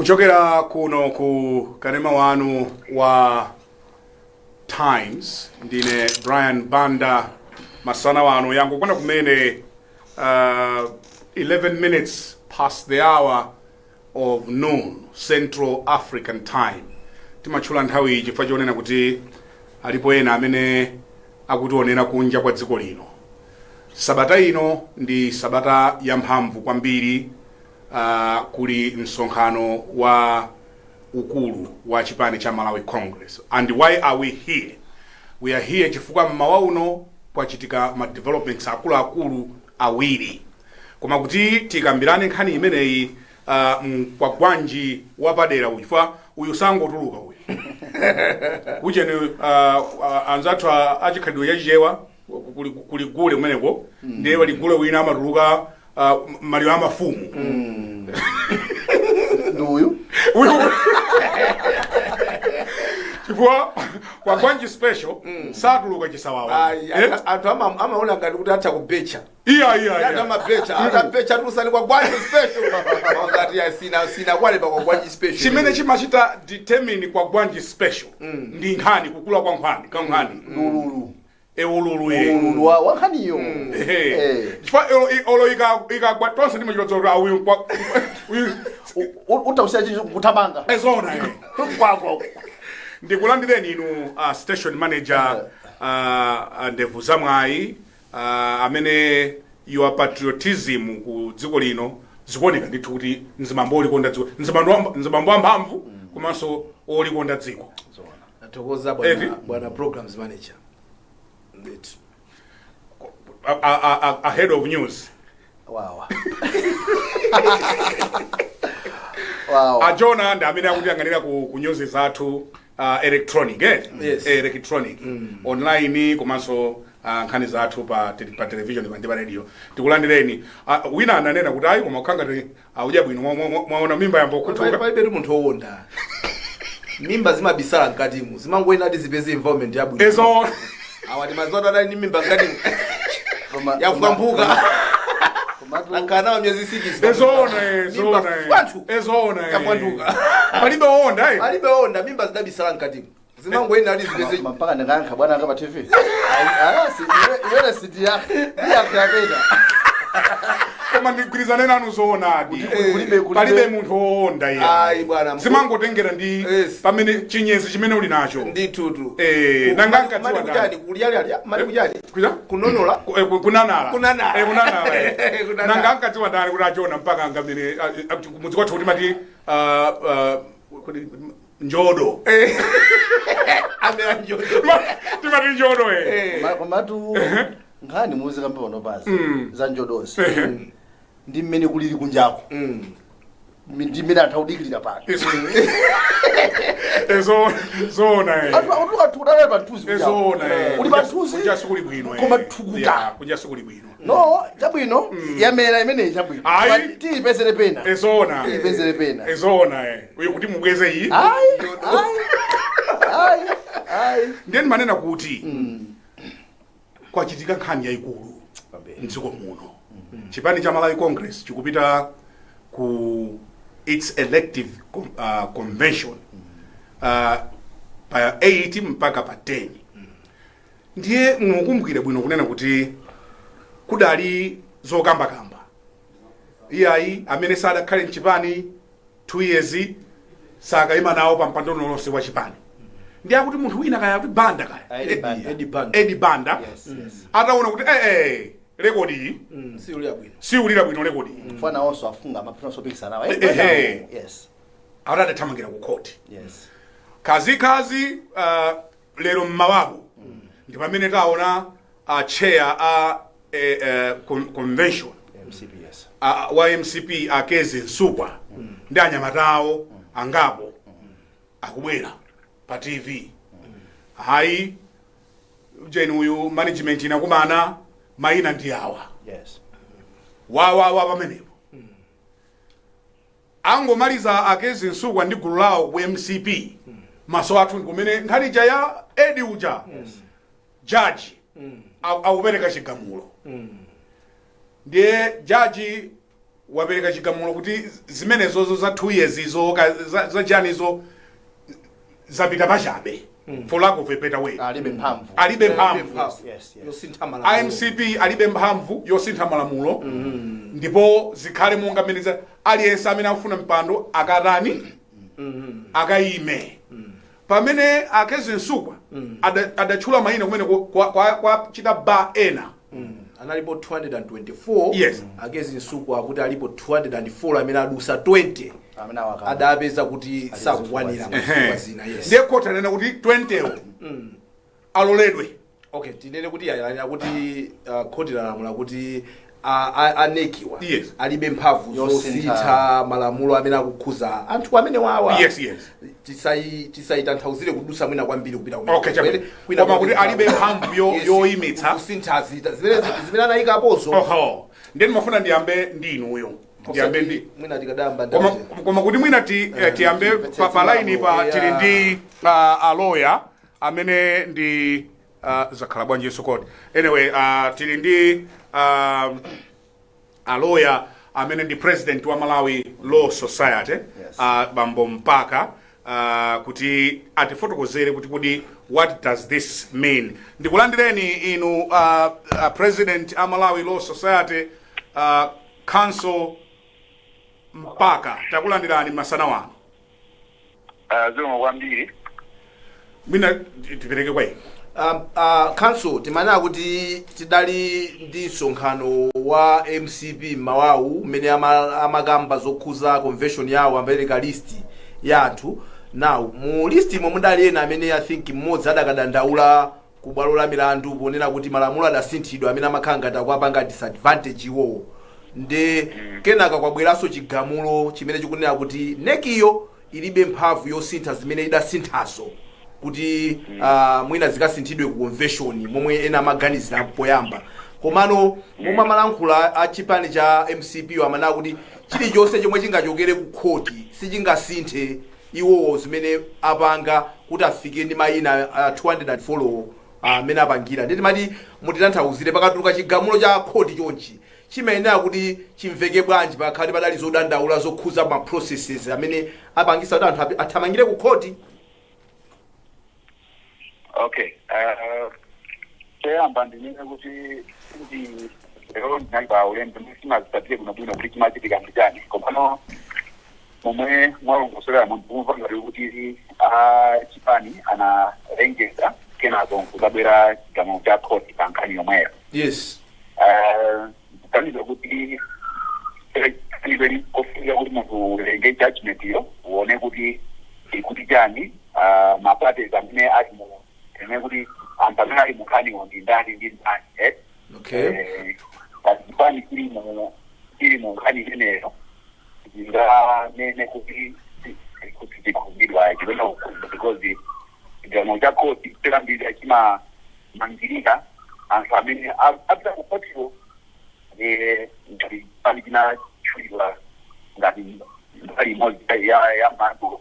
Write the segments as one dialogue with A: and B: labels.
A: Kuchokera kuno ku kanema wanu wa Times ndine Brian Banda masana wanu yangu kwenda kumene 11 minutes past the hour of noon Central African Time. Timachula nthawi chifukwa chonena kuti alipo ena amene akutionera kunja kwa dziko lino. Sabata ino ndi sabata yamphamvu kwambiri. Kuli msonkhano wa ukulu wa chipani cha Malawi Congress. And why are we here? We are here chifukwa mmawa uno kwachitika ma developments akulu awiri. Koma kuti tikambirane nkhani imeneyi Kwagwanji wapadera ufa uyu sangotuluka uyu. Ujene anzathu achikhalidwe chachichewa kuli gule kumeneko ndiye wali gule wina amatuluka Mario amafumu.
B: Nduyu?
A: Chifukwa Kwagwanji special satuluka chisawawa.
B: Anthu amaona ngati kuti atha kubecha.
A: Iya.
B: Atabecha tusali Kwagwanji special. Ngati ya sina kwale pa Kwagwanji special.
A: Chimene chimachita determine Kwagwanji special. Ndi nkhani kukula kwa nkhani.
B: Lulu.
A: Ululu ye.
B: Ululu wa nkhani yo.
A: Chifukwa olo ikagwa tonse ndi machitotso uyu
B: utausiya chinhu kutabanga.
A: Ezona ye.
B: Kwagwa.
A: Ndikulandireni inu station manager Ndevu Zamwayi amene your patriotism ku dziko lino zikuoneka ndithu kuti nzimambo olikonda dziko nzimambo amphamvu komanso olikonda dziko.
B: Natokoza bwana programs manager.
A: Ahead of news.
B: Wow.
A: Ajona ndi amene akutiyang'anira ku news zathu electronic
B: Yes.
A: Electronic online komanso nkhani zathu pa television ndi pa radio. Tikulandireni wina ananena kuti ayi koma ukhangati auja bwino mwaona mimba yambo kuthuka
B: palibe munthu owonda. Mimba zimabisala mkatimu zimangoyena ati zipeze environment yabwino.
A: Ezo
B: awati mazoto adali ni mimba mkatimu yafukambuka nakana myezi 6
A: ezona
B: yafanduka
A: palibe onda
B: palibe onda mimba zidabisala mkatimu zimangoyena ati zipeze
C: mpaka ndingankha bwana anga pa TV. Si iwele sidi yake yakapenda.
A: Koma ndigwirizane nanu zoonadi palibe munthu owonda iye.
B: Ayi bwana
A: zimangotengera ndi pamene chinyezi chimene uli nacho
B: nditutu
A: nangankatiwa
B: ndani kuliyali mali kujali kunonola
A: kunanala nangankatiwa ndani kuti achona mpaka ngamene mudzi kwathu kuti mati njodo
B: amera njodo
A: timati njodo
C: komatu nkhani muzika mbono basi za njodozi ndi mmene kulili kunjako ndi mmene athaudikirira pano
A: zona
C: atuka tukudala panthuzi
A: zona
C: uli panthuzi
A: kunja sikuli bwino
C: koma thukuta
A: kunja sikuli bwino
C: no chabwino yamera imeneyi chabwino tiyipezere pena tiyipezere pena
A: ezona uyu kuti mubweze iyi ndiye manena kuti kwachitika nkhani yayikulu mdziko muno. Chipani cha Malawi Congress chikupita ku its elective convention pa 8 mpaka pa 10. Ndiye mukumbukire bwino kunena kuti kudali zokambakamba iyayi amene sadakhale mchipani 2 years sakayima nawo pa mpando lonse wa chipani. Ndiye akuti munthu wina kaya kuti Banda kaya Eddie Banda ataona kuti rekodi siulira bwino rekodi
C: mfana onso afunga mapino sobikisa nawo yes
A: atathamangira ku court kazi lero mmawabu ndi pamene taona chair convention
C: MCPS
A: wa MCP akeze Nsukwa ndi anyamatawo angapo akubwera pa TV hayi jeni uyu management inakumana maina ndi awa
C: yes
A: wa pamenepo angomaliza akeze Nsukwa ndi gulu lawo ku MCP maso athu kumene nkhani ya Eddie uja judge aupereka chigamulo ndiye judge wapereka chigamulo kuti zimenezozo za 2 years izo za chanizo zapita pachabe for lack of a better way. Alibe mphamvu
B: yosintha malamulo.
A: IMCP alibe mphamvu yosintha malamulo ndipo zikhale monga mmene aliyense amene afuna mpando akatani akayime pamene akezi nsukwa adatchula mayina kumene kwa chita ba ena
B: analipo 224.
A: Yes.
B: Akezi nsukwa akuti alipo 204 amene adusa 20 adapeza kuti sakukwanira zina. Yes.
A: Ndiye koti anena kuti 20 aloledwe.
B: Okay, tinene kuti kuti koti lalamula kuti anekiwa.
A: Yes.
B: Alibe mphamvu yosintha malamulo amene akukhuza anthu amene wawa.
A: Yes.
B: tisayitanthauzire kudusa mwina kwambiri kupita
A: okay, koma kuti alibe mphamvu yoyimitsa
B: kusintha zita zimene anayikapozo.
A: Ndiye ndimafuna ndiyambe ndinuyo.
B: Mwina tikadamba
A: koma kuti mwina tiyambe pa line pa tili ndi a lawyer amene ndi zakhala bwanji sokoti. Anyway, tili ndi a lawyer amene ndi president wa Malawi Law Society.
C: Yes.
A: Bambo Mpaka kuti atifotokozere kuti what does this mean. Ndikulandireni inu president a Malawi Law Society council Mpaka, takulandirani masana wanu.
D: Zomwe kwambiri.
A: Mina tipereke kwa
B: council timana kuti tidali ndi msonkhano wa MCP mawawu mene amakamba zokhuza convention yawo ambereka list ya anthu. Now mu list imwe mudali ena amene I think mmodzi adakadandaula kubwalo la milandu ponena kuti malamulo adasinthidwa amene amakhala ngati akwapanga disadvantage iwowo. Nde kenaka kwabweraso chigamulo chimene chikunena kuti nekiyo ilibe mphamvu yosintha zimene idasinthaso kuti mwina zikasinthidwe ku convention momwe ena amaganizira poyamba. Komano momwe amalankhula a chipani cha MCP amanena kuti chilichonse chomwe chingachokere ku khoti sichingasinthe iwowo zimene apanga kuti afike ndi mayina 204 amene apangira. Nditi mati mutitanthauzire pakatuluka chigamulo cha khoti chonchi chimayenera kuti chimveke bwanji pakhati padali zodandaula zokhuza ma processes amene apangisa kuti anthu athamangire ku khoti.
D: Okay, cheyamba ndinene kuti ndi lero ndinamba ulendo ndisimazitatire kuno bwino kuti chimachitika nditani komano momwe mwalongosera mumva ngati kuti chipani analengeza kenako kuzabwera chigamulo cha khoti pa nkhani yomweyo.
B: Yes.
D: Kaniza kuti anybody kofika kuti muntu ulenge judgment yo uone kuti ikuti chani mapate amene ali mu ene kuti amene ali mu nkhani ndi ndani ndi ndani.
B: Okay.
D: Pazipani kili mu nkhani imeneyo nene kuti tikubidwa chipena because chigamulo cha khoti tera mbili achima mangirika anthu amene apita ku khotiko ngati pali chinachuliwa ngati mbali imodzi ya mambo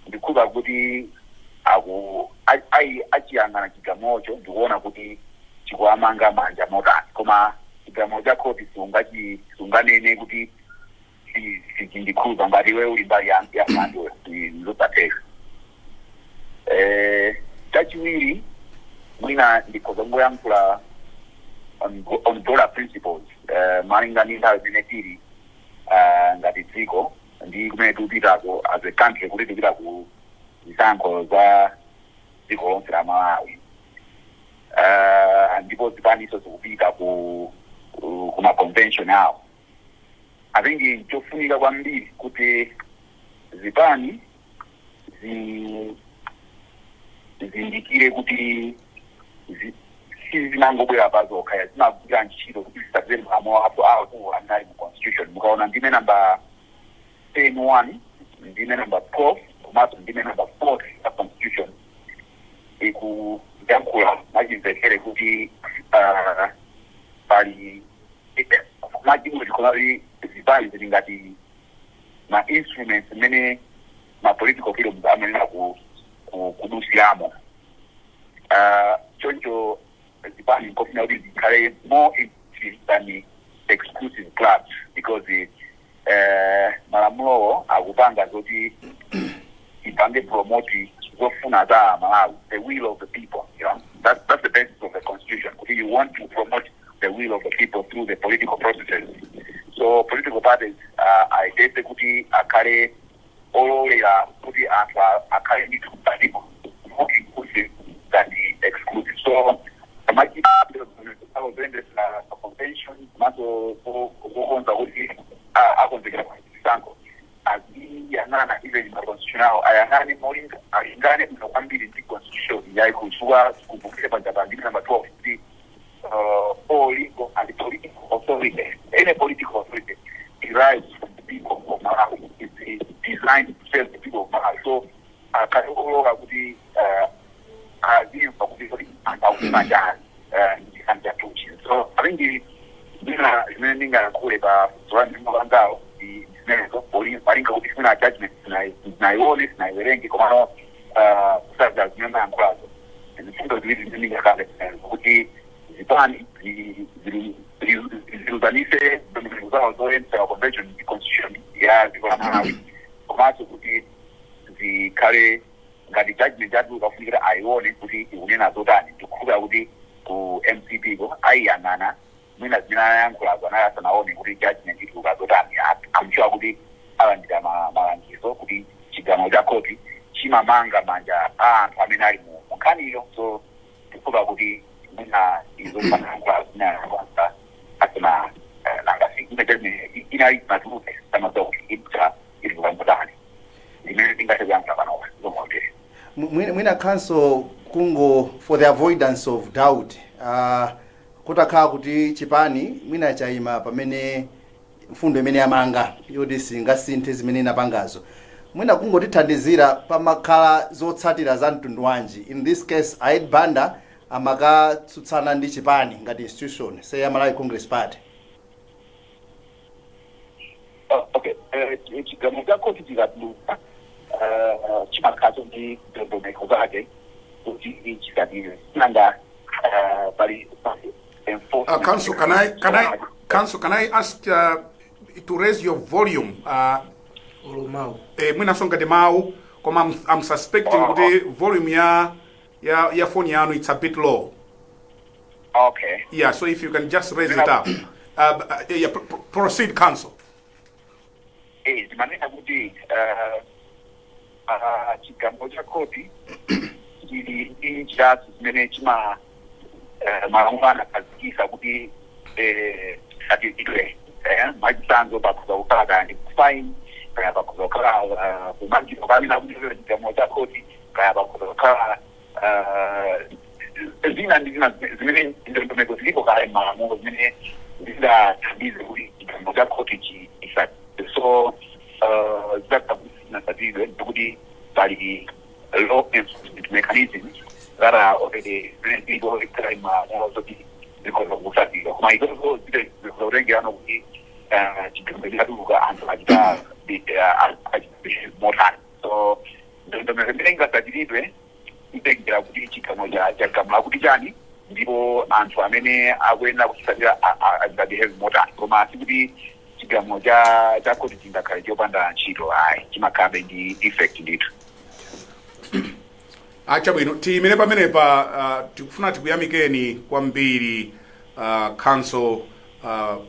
D: ndikuba kuti achiyang'ana chigamulocho ndikuona kuti chikuamanga manja motani koma chigamulo cha khoti sunganene kuti ndikhuza ngati iwe uli mbali ya mambo ndizopateka. Chachiwiri mwina ndikhoza ngoyankhula on broader principles malingana nthawi zimene tili ngati dziko ndi kumene tikupitako as a country kuti tikupita ku zisankho za dziko lonse la Malawi. Ndipo zipaniso zikupita ku ma-convention awo. I think chofunika kwambiri kuti zipani zindikire kuti zinangobwera pazokha zimagwira ntchito kuti zisabzere malamulo awo anali mu constitution. Mukaona ndime namba 10(1) ndime namba 12 komanso ndime namba 4 ya constitution ikuyankhula mwachimvekere kuti pali majimbo tikolali zipani zili ngati ma instruments mene ma political freedoms amenena kudusiramo. Choncho zipani nkofuna kuti zikhale more inclusive than exclusive clubs because malamulo akupanga zoti ipange promote zofuna za Malawi, the will of the people, you know. That's the basis of the constitution. You want to promote the will of the people through the political processes. So political parties aitese kuti akhale ololera kuti anthu akhale ndi people not inclusive than the exclusive. So amachitazendesa convention maso kukonza kuti akonzekera kusango aziyang'ana even constitutional ayang'ane molinga alingane mno kwambiri ndi constitution yaikuchukua kumbukire pajapangiri number 12 kuti all legal and political authority, any political authority derives from the people of Malawi. It's designed to serve the people of Malawi. So, Kayola would be so I think the remaining Kureba surrounding Mangao, the police, Parinka, which is not judgment, Nairobi, Nairobi, Comano, such as Member and Class. And the single reason would be Zipani, zilizalishe zao zote za convention the constitution ya ziko Malawi kwa kuti zikale ngati judgment yatu kafunira aione kuti unena zotani tukura kuti ku MCP go aiyangana mina zina yangu la bwana hata naone kuti judgment itu zotani amchwa kuti abandika malangizo kuti chigano cha koti chimamanga manja anthu amene ali mu Nkhani iyo so tukura kuti mina izo pananga na kwamba atuna nangasi ina matuke kama doki ita ilikuwa mbadani nimetinga tebanga bana zomote
C: mwina council kungo for the avoidance of doubt kutakhala kuti chipani mwina chaima pamene mfundo imene yamanga yoti singasinthe zimene inapangazo mwina kungotithandizira pamakhala zotsatira za mtundu wanji in this case Aid Banda amakatsutsana ndi chipani ngati institution say Malawi Congress Party.
D: Okay, chigamo cha koti chikatuluka chimakazo ndi ndondomeko zake kuti chikadire nanga pali
A: Council, can I ask to raise your volume? Mwina songa de mau, koma I'm suspecting kuti volume ya phone yanu it's a bit low.
D: Okay.
A: Yeah, so if you can just raise it up. Yeah, proceed, Council.
D: Manena kuti chigamo cha koti chili incha zimene chima malamulo kazikisa kuti atitire majisanzo pakuzokhala ndi fine kaya pakuzokhala kumangiro kamina kuti chigamo cha koti kaya pakuzokhala zina zimene ndondomeko zilipo kale malamulo zimene zidathandize kuti chigamo cha koti chisati so zakakusinasadizwe kuti pali law enforcement mechanisms that are already people crime also because of kusatira kuma izo zilenge ano kuti chigambela duka antu ajita more time so ndombenga tadiridwe itengira kuti chikamo cha kamla kuti chani ndipo anthu amene akwenda kusatira ajita more time koma kuti chigamo cha koti chingakhala chopanda ntchito ayi chimakabe ndi effect ndithu.
A: Acha bwino timene pamenepa tikufuna tikuyamikeni kwambiri Council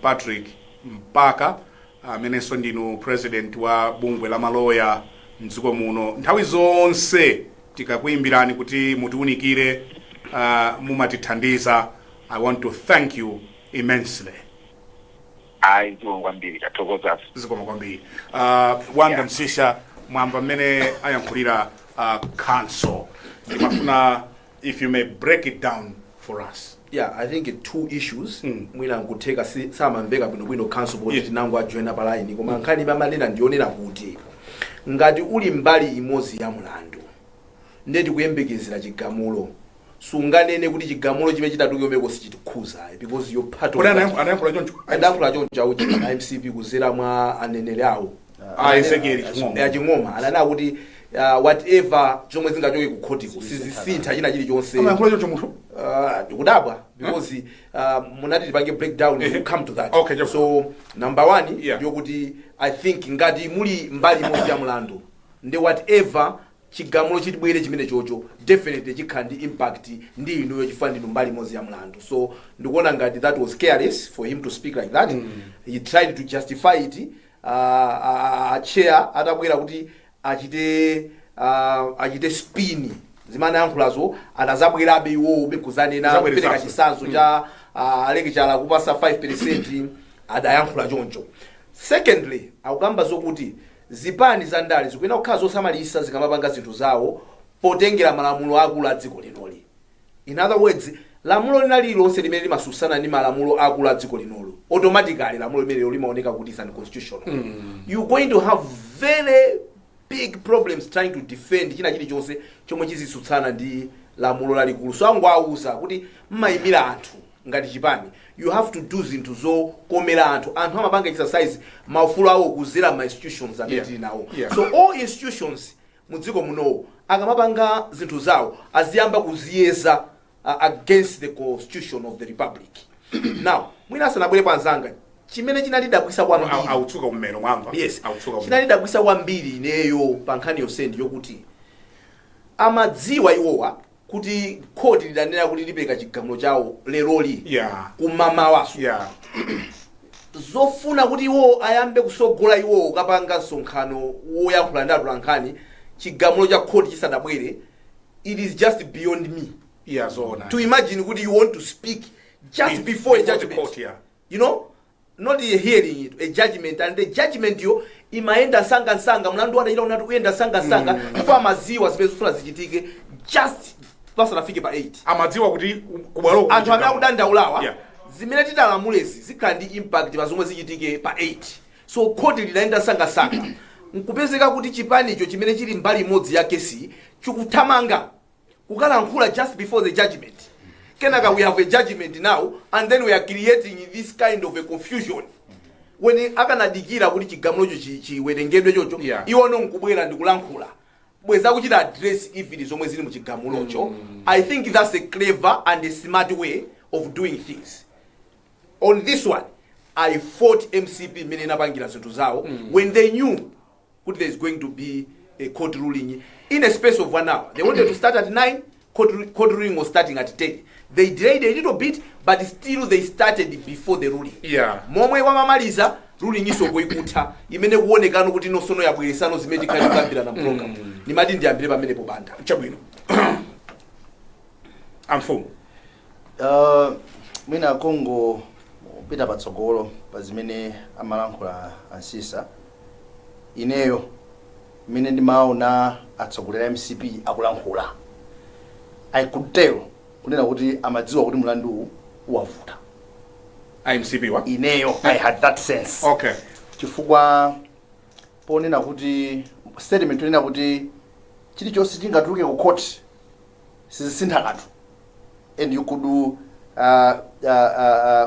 A: Patrick Mpaka amenenso ndinu president wa bungwe la maloya mdziko muno nthawi zonse tikakuyimbirani kuti mutiunikire mumatithandiza. I want to thank you immensely. Zikoma kwambiri wanda msisha mwamba mmene ayankhulira Council. If you may break it down for us.
B: Yeah, I think two issues. Mwina nkuteka samamveka bwino Council kuti tinango ajoina pa line koma nkhani pamanena ndionera kuti ngati uli mbali imodzi ya mlandu ndeti kuyembekezera chigamulo sunganene kuti chigamulo chibe chitatukiomeko sichitikhuza because you're part of anayankhula choncho uchi na MCP kuzera mwa aneneri awo ching'oma anana kuti whatever chomwe zingachoke ku court sizisintha china chili chonse kudabwa because munati tipange breakdown to come to that.
A: Okay,
B: so number one ndiyo kuti I think ngati muli mbali imodzi ya mlandu ndi whatever chigamulo chitibwere chimene chocho definitely chikhala ndi impact ndi inuyo chifukwa ndinu mbali imodzi ya mlandu. So ndikuona ngati that was careless for him to speak like that. He tried to justify it. Chair atabwera kuti achite spin zimene yankhulazo atazabwerabe iwo bekuzanena kupereka chisanzo cha lecturer kupasa 5% adayankhula choncho. Secondly, akukamba zokuti zipani za ndale zikuyenera kukhala zosamalisa zikamapanga zinthu zawo potengera malamulo akulu a dziko linoli. In other words, lamulo lina lilonse limene limasusana ndi malamulo akulu a dziko linolo, automatically lamulo limene limaoneka kuti is unconstitutional. You're going to have very big problems trying to defend china chilichonse chomwe chizisutsana ndi lamulo lalikulu. So angwauza kuti mmayimira anthu ngati chipani, you have to do zinthu zokomera anthu amapanga exercise maufulu awo kuzera ma institutions amene nawo. So all institutions mudziko muno akamapanga zinthu zawo aziyamba kuziyeza against the constitution of the republic. Now mwina asanabwere panzanga chimene chinalidabwisa kwambiri
A: autsuka mmeno mwamba.
B: Yes, chinalidabwisa kwambiri ineyo pa nkhani yonsendi yokuti amadziwa iwowa kuti khoti lidanena kuti lipereka chigamulo chawo leroli kumamawaso. Zofuna kuti iwo ayambe kusogola iwo kapanga msonkhano woyankhula ndi atolankhani chigamulo cha khoti chisadabwere, it is just beyond me. To imagine kuti you want to speak just before a judgment court, you know, not hearing it, a judgment, and the judgment yo imaenda sanga mlandu wadachita unatu uenda sanga kwa maziwa zimezofuna zichitike just pasa nafike pa 8
A: amadziwa kuti kubwalo
B: anthu amene akudandaulawa zimene titalamulezi zikhala ndi impact pa zomwe zichitike pa 8. So khoti lidaenda sanga nkupezeka kuti chipanicho chimene chili mbali imodzi ya kesi chikuthamanga kukalankhula just before the judgment. Kenaka we have a judgment now and then we are creating this kind of a confusion. When akanadikira kuti chigamulo chiwerengedwe chocho iwono nkubwera ndikulankhula bweza kuchita address if zomwe zili mu chigamulocho. I think that's a clever and a smart way of doing things. On this one, I fought MCP mene napangira zinthu zawo when they knew that there is going to be a court ruling in a space of 1 hour. They wanted to start at 9, court ruling was starting at 10. They delayed a little bit, but still they started before the ruling. Momwe wamamaliza ruling iso kuikuta imene kuonekano kuti nosono yabweresano zimene kali kambira na program. Nimati ndiambire pamene pobanda.
A: Chabwino. Amfumu.
C: Mwina Kongo pita patsogolo pa zimene amalankhula ansisa. Ineyo mine ndimaona atsogolera MCP akulankhula. I could tell kunena kuti amadziwa kuti mlandu uwavuta.
A: MCP wa?
C: Ineyo I had that sense.
A: Okay.
C: Chifukwa ponena kuti statement ponena kuti chilichonse chingatuluke ku court sizisintha kanthu. And you could do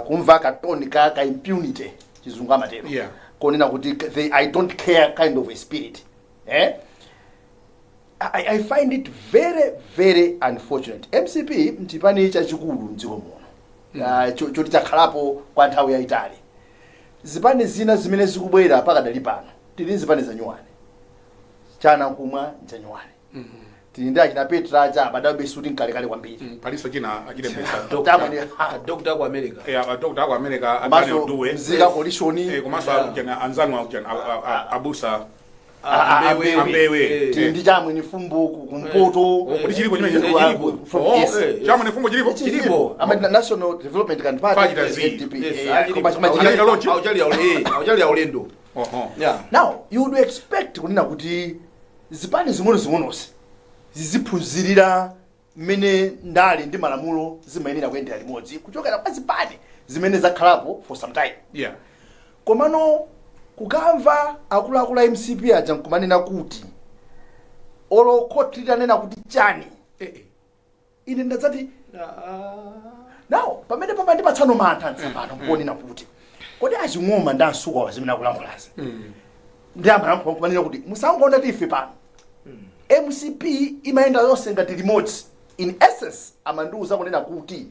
C: kumva katoni ka impunity chizungu amatero. Konena kuti I don't care kind of a spirit. I find it very, very unfortunate. MCP mtipani chachikulu mdziko muno. Choti chakhalapo kwa nthawi yaitali. Zipani zina zimene zikubwera pakadali pano. Tili zipani za nyuwani. Chana kumwa cha nyuwani. Tili ndi achina Petra cha badabe shooting kale kwambiri.
A: Paliso china achilembesa.
B: Doctor kwa America.
A: Doctor kwa America abane duwe.
C: Mzika kolishoni.
A: Komanso akujana anzanwa akujana abusa
C: ambewe tindi chamwe ni fumbu kumpoto
A: kuti chilipo chimene chamwe ni fumbu chilipo
C: ama National Development Can Party NDP
B: aujali ya ulendo.
C: Now you would expect kunena kuti zipani zing'onozi ziziphunzirira mene ndali ndi malamulo zimayenera kuyendera limodzi kuchokera pa zipani zimene zakhalapo for some time. Komano kukamva akuluakulu a MCP aja nkumanena kuti olo court litanena kuti chani ine ndadzati now pamene pamandi patsano mantha ntsambano mponena kuti kodi aching'oma ndi ansuka wa zimene akulankhulazi ndi amalankhula kumanena kuti musangonda tife pano MCP imayenda yonse ngati limodzi. In essence amandiuza kunena kuti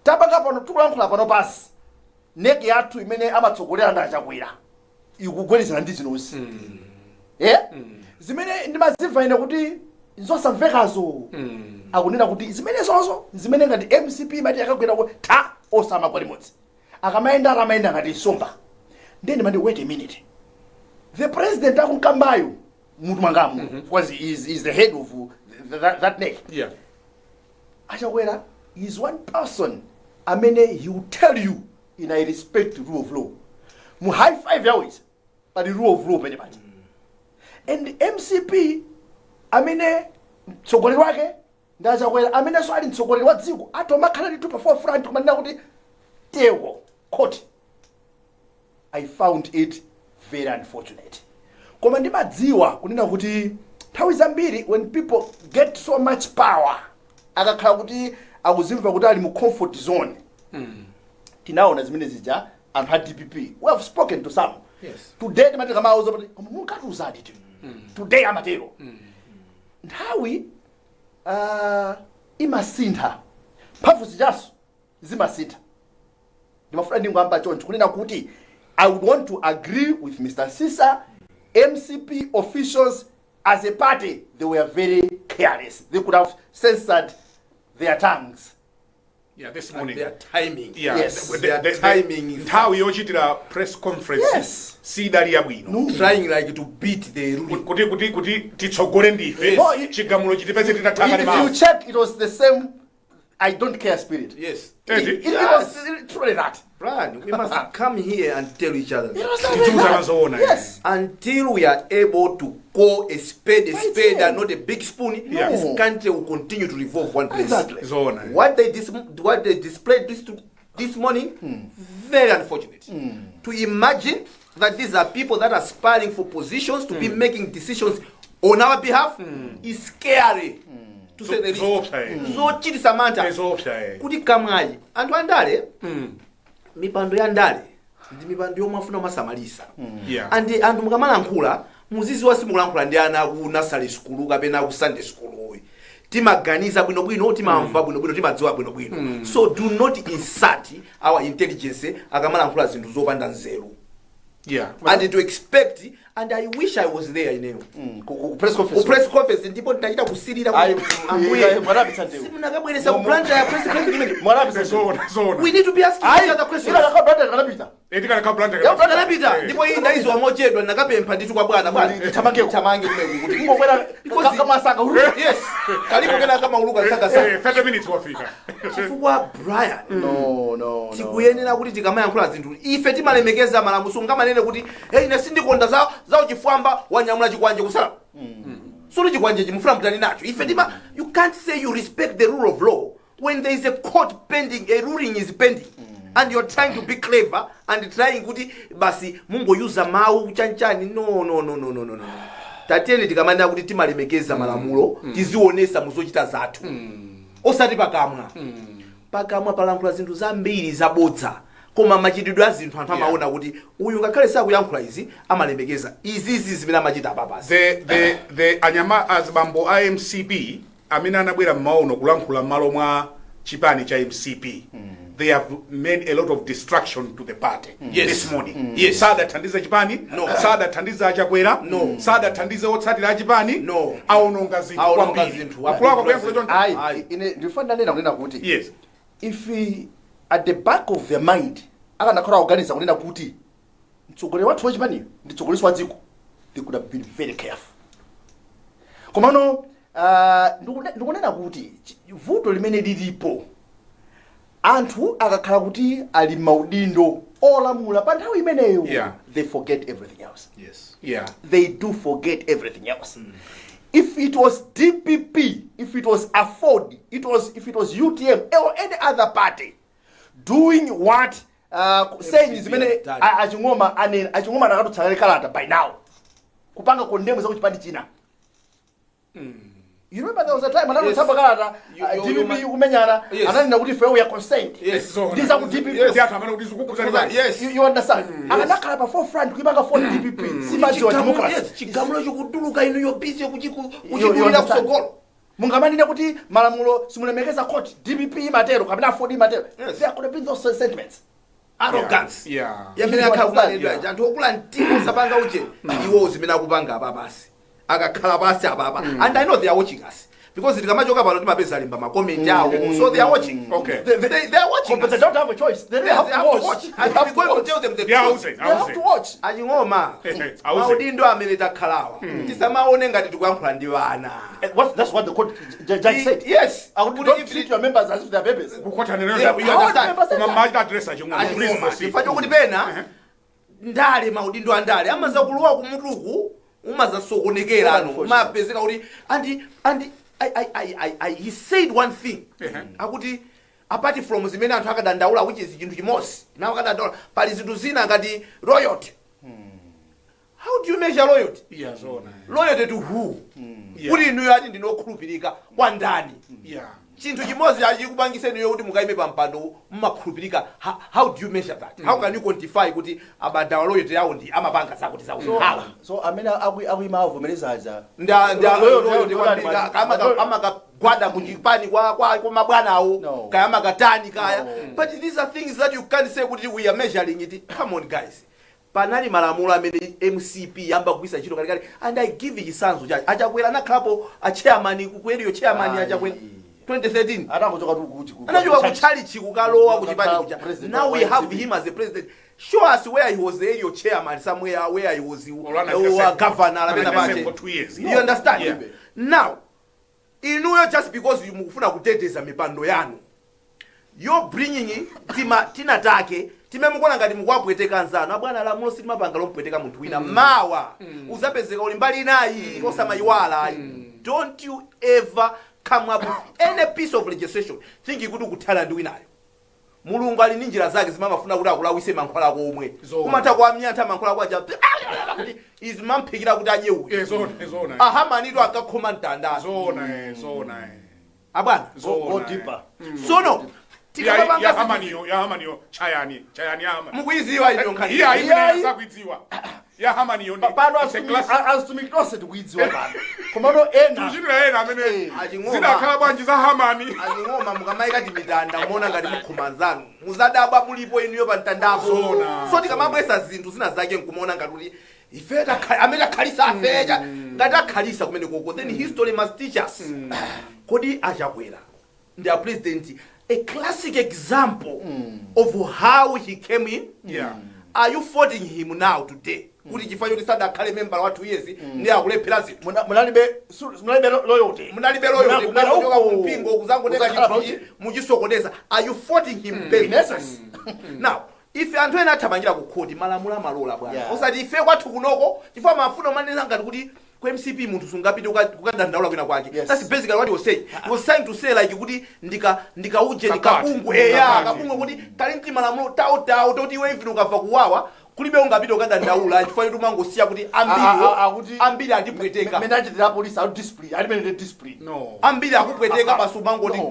C: tapanga pano tikulankhula pano pasi neki yathu imene amatsogolera ndi achakwera ikugwelezana ndi zinozi zimene ndimazimva ine kuti zosamvekazo akunena kuti zimene zozo zimene ngati MCP mati akagwera tha osama kwa limodzi akamayenda aramayenda ngati nsomba then mandi wait a minute the president akunkambayo mutu mangamu because is the head of that neck achakwera is one person amene he will tell you in I respect the rule of law mu high five hours but the rule of law pene pati and MCP amene mtsogoleri wake ndachakwera amene so ali mtsogoleri wa dziko atomakhala ndi tupa forefront kumanena kuti tewo court I found it very unfortunate koma ndimadziwa kunena kuti nthawi zambiri when people get so much power akakhala kuti akuzimva kuti ali mu comfort zone tinaona zimene zija anthu a DPP we have spoken to some today timati kamauza kuti munkatuzadi today amatero nthawi imasintha mphamvu zijaso zimasintha ndimafuna ndingwamba choncho kunena kuti I would want to agree with Mr. Sisa. MCP officials as a party, they were very careless. They could have censored their tongues.
A: Yeah, this morning.
B: And their timing.
A: Yeah,
C: yes.
A: Their timing is how you did a press conference.
C: Yes.
A: See that no.
B: Trying like to beat the ruling.
C: If you check, it was the same I don't care spirit.
B: Yes.
C: It was truly that.
B: Brian, we must come here and tell each other.
C: Yes.
B: Until we are able to call a spade and not a big spoon, this country will continue to revolve one place.
C: Exactly.
B: What they displayed this morning, very unfortunate. To imagine that these are people that are aspiring for positions to be making decisions on our behalf is scary. To say the least. So chiti samantha kuti kamwayi anthu andale mipando ya ndale ndi mipando yomwe afuna masamalisa andi anthu mukamalankhula muziziwa simukulankhula ndi ana ku nursery school kapena ku Sunday school timaganiza bwinobwino timamva bwinobwino timadziwa bwinobwino so do not insert our intelligence akamalankhula zinthu zopanda nzeru and to expect and I wish I was there
C: press conference.
B: Press conference ndipo ndachita kusirira ambuye simunakabweresa ku brand ya press conference. We need to be asking each other questions. Kanapita ndipo hii ndaizo amochedwa nakapempha nditu kwa bwana tamange kuti ngobwera kama saka yes kalipo kena kama uluka saka
A: 30 minutes wafika
B: chifukwa Brian
C: no
B: tikuyenera kuti tikamayankhula zinthu ife timalemekeza malamulo ngamanene kuti hey ine sindikonda za uchifwamba wanyamula chikwanje kusala solo chikwanje chimufuna mtani nacho ife you can't say you respect the rule of law when there is a court pending, a ruling is pending and you're trying to be clever and trying kuti basi mungo use mawu chanchani no tatene tikamanda kuti timalemekeza malamulo tizionesa muzochita zathu osati pakamwa palankhula zinthu zambiri zabodza koma machitidwe a zinthu anthu amaona kuti uyu ngakhale sakuyankhula izi amalemekeza izi zimene amachita papasi
A: the anyama azibambo a MCP amene anabwera m'maono kulankhula m'malo mwa chipani cha MCP they have made a lot of distraction to the party this morning. Sadathandiza chipani sadathandiza achakwera sadathandiza otsatira achipani aononga zinthu kwambiri akulaka kuyankhula choncho
C: ine ndifuna nena kunena kuti
A: yes
C: if at the back of their mind akanakhala kuganiza kunena kuti mtsogoleri wathu wachipani ndi mtsogoleri wa dziko they could have been very careful komano ndikunena kuti vuto limene lilipo anthu akakhala kuti ali maudindo olamula pa nthawi imeneyo they forget everything else. They do forget everything else. If it was DPP, if it was Afford, if it was UTM or any other party doing what saying is mene achingoma nakatutsalale kalata by now kupanga kondemu za kuchipandi china. You remember there was a time another kalata DPP kumenyana ananena kuti fair ya consent. These are DPP.
A: Yes.
C: You understand? Anakhala pa forefront kuipanga for DPP. Simacho democracy.
B: Chigamulo chikuduluka ino yo busy kuchikulira kusogolo.
C: Mungamanine kuti malamulo simulemekeza court DPP matero kapena Afford matero. There could have been those sentiments.
B: arrogance
A: Yeah.
B: yamene akhakumanidwa anthu okula mtima sapanga uje iwo zimene akupanga apa basi akakhala pasi apa and I know they are watching us because tikamachoka pano timapeza limba ma comment awo so they are watching.
A: Okay.
B: They are watching
C: But they don't have a choice. They have to watch.
B: and we going to tell them the
A: They
B: truth.
C: Have to watch.
B: Achingoma maudindo amene takhalawa tisamaone ngati tikuyankhula ndi vana.
C: That's what the court judge said.
B: Yes,
C: I would don't treat your members as if they're babies.
B: Yeah, we understand.
A: Mama address achimwa.
B: Ifacho kuti pena ndale maudindo andale amaza kuluwa kumutuku umaza sokonekera ano umapezeka kuti and he said one thing akuti apart from zimene anthu akadandaula which is chinthu chimosi nawo akadandaula pali zinthu zina ngati loyalty. How do you measure loyalty?
A: Yeah, zona.
B: Loyalty to who? Kuti inuyo ati ndinokhulupirika kwa ndani.
A: Yeah.
B: Chinthu chimosi achikubangise inuyo kuti mukaime pa mpando mmakhulupirika. How do you measure that? How can you quantify kuti abada loyalty yawo ndi amapanga zakuti zawo?
C: So amene akuima avomerezaza.
B: Loyalty kwambika amakagwada kuchipani kwa mabwana awo kaya amakatani kaya. But these are things that you can't say kuti we are measuring it. Come on guys. Panali malamulo amene MCP yamba kuisa chito kalikali and I give chisanzo chacho achakwera nakhalapo a chairman kukweriyo chairman achakwera 2013
C: Anakuchoka kuti
B: anachoka kuchali chikukalowa kuchipani kuja. Now we have him as a president. Show us where he was the area chairman somewhere where he was governor amene pache
A: for 2 years.
B: you understand.
A: Yeah.
B: Now inuyo just because you mukufuna kuteteza mipando yanu you're bringing tina take timemukona ngati mukwapweteka nzano abwana lamulo sitimapanga lompweteka munthu wina mawa uzapezeka uli mbali nayi osamayiwala. Don't you ever come up with any piece of legislation think kuti ukuthana ndi winayo. Mulungu ali ndi njira zake zimamafuna kuti akulawise mankhwala komwe kumata kwa mnyantha mankhwala kwaja kuti izimamphikira kuti aje uyu
A: Zona.
B: ahamanidwa akakhoma mtanda
A: Zona.
B: abwana
C: go deeper.
B: so no
A: Ya hamaniyo chayani ama.
B: mukuiziwa ino nkhani
A: Iya sakwidziwa. Ya hamaniyo ndi.
C: Pano as to make closet kuidziwa pano. Komano ena.
A: Tujira ena amene
B: Achingoma.
A: zidakhala bwanji za hamani.
B: Achingoma mukamaika mitanda muona ngati mukhumanzano muzadabwa mulipo inuyo pa mtandapo so tikamabwesa zinthu zina zake nkumaona ngati kuti ife amene akhalisa afecha ngati akhalisa kumene koko then history must teach us. Kodi achakwera ndi a president a classic example of how he came in.
A: Yeah.
B: Are you faulting him now today? Kuti chifukwa choti sadakhale member wa 2 years ndi akulephera zinthu.
C: Munalibe loyalty.
B: Munalibe loyalty kunachoka kumpingo kuzangoneka chinthu muchisokoneza. Are you faulting him business? Now if anthu ena athamangira ku khoti malamulo amalola bwana osati ife kwathu kunoko chifukwa mafuno manena ngati kuti ku MCP munthu sungapite kukadandaula kwina kwake. That's basically what he was saying. He was trying to say like kuti ndikauje ndikabungwe kabungwe kuti kali mti malamulo tawo toti iwe even ukafa kuwawa kulibe ungapite ukadandaula chifukwa choti umangosiya kuti ambiri andipweteka.
C: Mena chitira police out discipline. Ali mene discipline.
A: No.
B: Ambiri akupweteka basi umangoti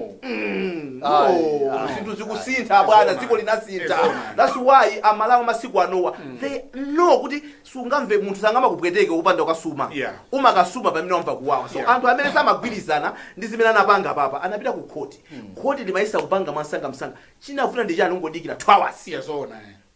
B: zinthu zikusintha bwana dziko linasintha. That's why amalawi masiku anowa they know kuti sungamve munthu sangama kupweteke upanda ukasuma. Umakasuma pamene wamva kuwawa. So anthu amene samagwirizana ndi zimene anapanga papa anapita ku khoti. Khoti limayisa kupanga msanga chinafuna ndi chani ungodikira 2 hours.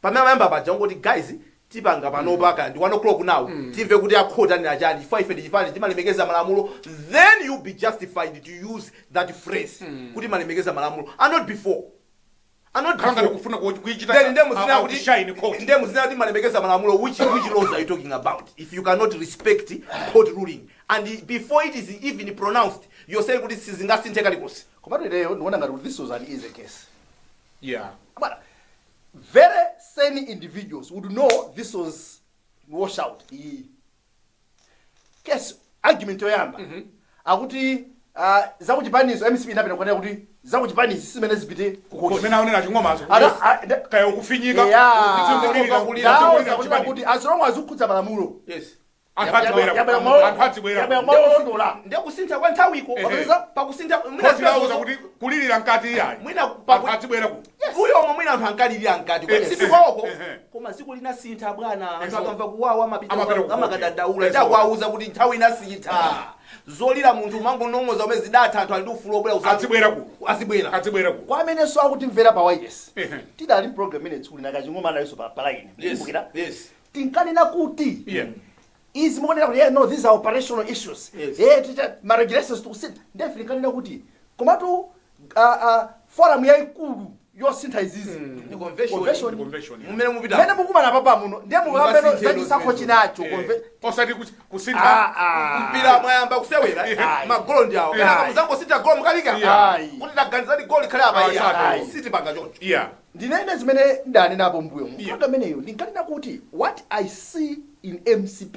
B: Pamene amayamba paja ngoti guys tipanga panopaka ndi 1 o'clock now timve kuti akhota ndi achani 5 ndi chifani timalemekeza malamulo then you be justified to use that phrase kuti malemekeza malamulo and not before
A: kufuna kuichita
B: then ndemuzina kuti malemekeza malamulo which laws are you talking about if you cannot respect court ruling and before it is even pronounced you're saying kuti sizingasinthe kalikosi.
C: Komano lero ndiona ngati this was an easy case.
B: But
C: very sane individuals would know this was wash out. Case argument yoyamba. Akuti zakuchipanizo MCP inapita kwanena kuti zakuchipanizo simene zipite
A: kukoti. Mena onena ching'omazo. Kaya ukufinyika.
C: Kuti as long as ukukhudza malamulo.
B: Yes. Ndiyakusintha kwa nthawiko pakusintha
A: kuti kulilira nkati yayi atibwera kuti
B: uyo omwe mwina anthu ankalirira nkati kwa sipi kwawoko koma siku linasintha bwana anthu akamva kuwawa amakadandaula ndakuwauza kuti nthawi inasintha zolira munthu mango nongoza umene zidatatu ali ndi ufulu obwera
A: azibwera ku
C: kwa amene so akutimvera pa wireless tidali program imene tsiku lina kachingoma nalinso pa line kumbukira tinkanena kuti izi mukonera kuti no these are operational issues ma regulations tikusintha ndefili kanena kuti komatu forum yayikulu yosintha izizi
B: convention mumene mupita
C: mene mukumana papa muno ndiye mukapeno zachisankho chinacho
A: osati kusintha
B: mpira mwayamba kusewera magolo ndi awo kana muzangosintha golo mukalika kuti taganizani golo ikhale apa siti panga choncho
C: ndinene zimene ndanenapo mbuyo mpaka meneyo ndinkanena kuti what I see in MCP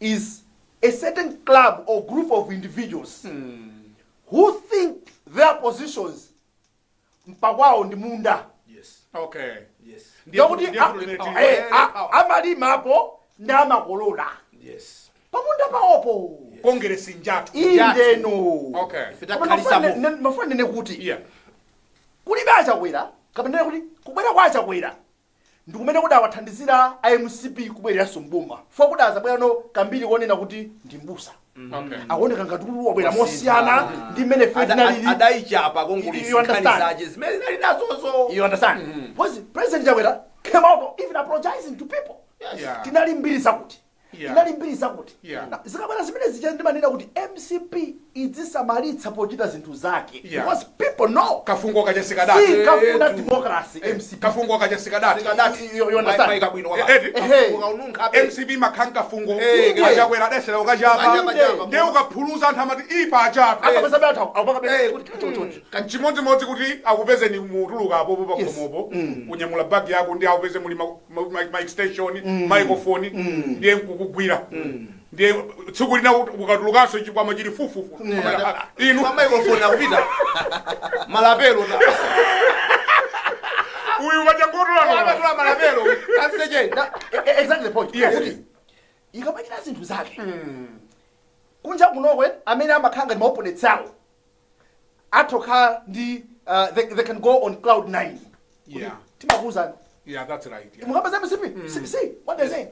C: is a certain club or group of individuals who think their positions mpakwawo ndi munda ndikuti amalimapo ndi amakolola pamunda pawopo
A: kongeresi njatu
C: indeno mafuna ndine kuti kulibe achakwera kapena kuti kubwera kwa achakwera ndikumene kuti awathandizira IMCP kubwereranso mbuma fo kuti azabwerano kambiri kuonena kuti ndi mbusa akuoneka ngati kuti wabwera mosiyana ndi mmene fedinalili
B: adaichapa kongolisikanizaje zimene zinali nazozo
C: you understand because president Chakwera came out even apologizing to people tinali mbiri zakuti zikabwera zimene zicha ndimanena kuti MCP idzisamalitsa pochita zinthu zake because people know
A: kafungo kachasikadati
C: kafuna democracy MCP
A: kafungo kachasikadati
C: you understand
A: MCP makhanka fungo Chakwera adesera ukachapa ndiye ukaphuluza anthu amati ipa achapa chimodzimodzi kuti akupezeni mutuluka apo pakhomopo unyamula bagi yako ndi akupeze muli ma extension microphone ndiye kugwira ndiye tsiku lina ukatulukanso chikwama chili fufufu
B: inu microphone akupita malapelo ta
A: uyu
B: majangotula malapelo kanseje
C: exactly the point ikamachita zinthu zake kunja kunokwe amene amakhanga ndi maopponents awo atokha ndi they can go on cloud 9 timakuza
A: that's right
C: mukapeza MCP see what they say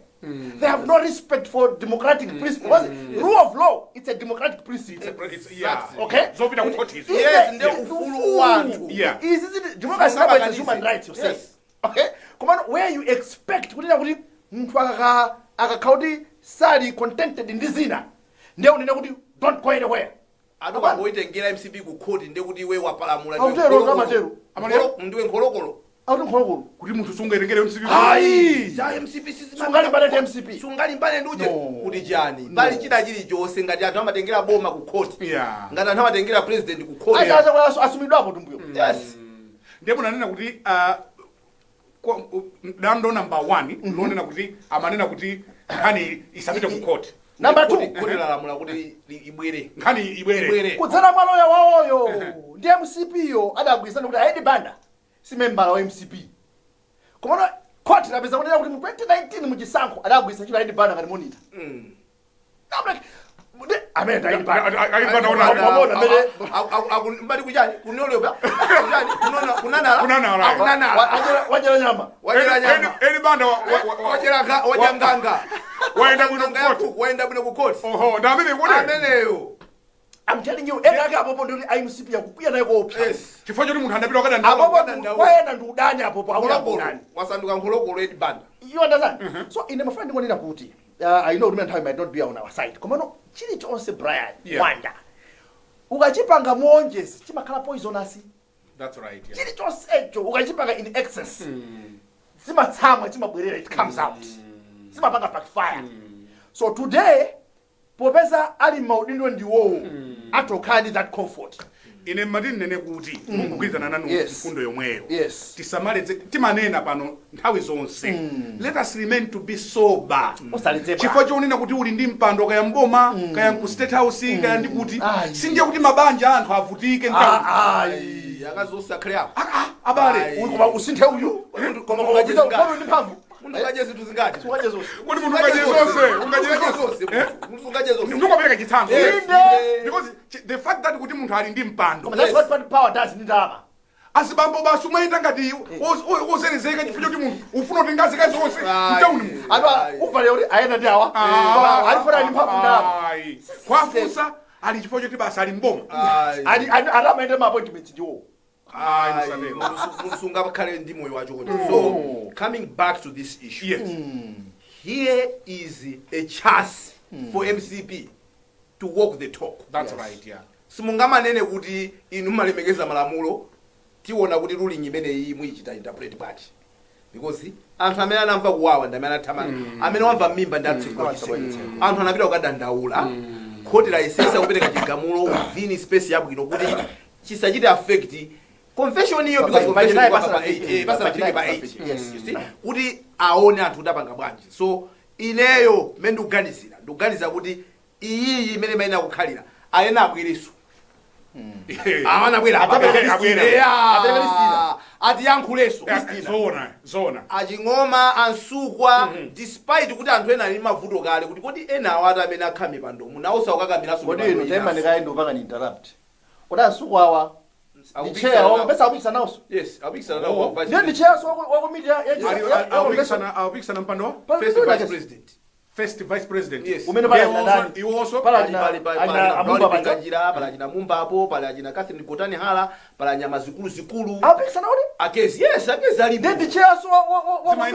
C: they have no respect for democratic principles rule of law it's a democratic principle okay
A: zopita kuthotizo
B: nde ufulu wanthu
C: is democracy is human rights you say okay come on where you expect kuti munthu akakauti sali contented ndi zina ndiye unene kuti don't go anywhere
B: adokangoitengera MCP ku court ndiye kuti iwe wapalamula ndiwe nkholokolo
C: nkholokolo
A: kuti munthu sungaitengere MCP
B: za MCP
C: sungalimbane MCP
B: sungalimbane nduje kuti chani pali china chilichonse ngati anthu amatengera boma ku court ngati anthu amatengera president ku court
C: asumidwapo tumbuyo
A: ndiye munanena kuti dando number 1 lonena kuti amanena kuti nkhani isapite ku court
C: number 2
B: kuti lalamula kuti ibwere
A: nkhani ibwere
C: kudzera maloya wawoyo ndi MCP yo adagwirizana kuti aidi banda si membala wa MCP komano court lapeza kunena kuti mu 2019 muchisankho adagwirizana chilo aidi banda ngati monitor amenda aidi banda
B: mbali kuchani kunolyopa kuchani kunana
C: wajera nyama
A: edi banda
B: wajera nganga
A: waenda
B: bwino ku court
A: oho ndamene kuti
B: ameneyo
C: I'm telling you ega apopo ndi IMCP yakukwiya nayo koopsa
A: chifukwa choti munthu andapita wakada
C: wayenda ndi udani apopo
B: akudani wasanduka nkholokolo edi banda
C: you understand so ine mafuna ndikonena kuti I know women time might not be on our side komano chilichonse Brian wanda ukachipanga monjezi chimakhala poisonous
A: that's right
C: chilichonsecho ukachipanga in excess simatsamwa chimabwerera it comes out simapanga backfire so today popeza ali maudindo ndiwo atokhani that comfort
A: ine matini nene kuti mukugwirizana nanu mfundo yomweyo tisamale timanena pano nthawi zonse let us remain to be sober chifukwa chonena kuti uli ndi mpando kaya mboma kaya ku state house kaya ndi kuti sinje kuti mabanja anthu avutike
B: akazosakhale apo
A: abale
C: koma usinthe uyu koma ungajiza ufano ndi mphamvu
B: ungaje zinthu zingati
C: ungaje zonse
A: kuti munthu ungaje zonse
B: munthu ungaje zonse
A: ndikupereka chitsanzo because the fact that kuti munthu ali ndi mpando
C: that's what power does ni ndama
A: asibambo basi umayenda ngati oserezeka chifukwa choti munthu ufuna kuti ngazi kazi onse mtauni
C: uvale kuti ayenda ndi awa alifuna ali mphamvu ndapo
A: kwafusa ali chifukwa choti basi ali mboma
C: adamayenda ma appointment ndiwo
B: musunga bakhale ndi moyo wacho kuti. So coming back to this issue,
A: yes.
B: Here is a chance for MCP to walk the talk.
A: That's right, yeah.
B: Simungamanene kuti inu malemekeza malamulo tiona kuti ruling imene iyi muichita interpret bati, because anthu amene anamva kuwawa ndi amene athamanga, amene wamva mimba ndi atsikwa chisoni, anthu anapita kukadandaula khoti laisesa kupereka chigamulo within space yabwino kuti chisachite affect confession hiyo, because confession basa nafike pa 8. Yes, you see, kuti aone anthu udapanga bwanji. So ineyo mene ndikuganizira kuti iyi imene maina kukhalira ayena akwiriso awana bwera ati yankhuleso
A: zona
B: aching'oma ansukwa despite kuti anthu ena ali mavuto kale kuti kodi ena awati amene akhame pandomu nawonso akakambiraso
C: kodi ino tema ndikaenda upaka ni interrupt kodi ansukwa awa ndicheya wapesa akupikisana nawonso.
B: Yes, akupikisana nawo
C: ndiye ndicheya so wakumedia
A: awapikisana mpando first vice president.
B: Yes.
C: Umene pala
A: iwo also
B: pala ajina mumba apo pala ajina Catherine Kotani hala pala nyama zikulu
C: apikisana uli
B: akezi. Yes, akezi ali
C: ndiye ndicheya so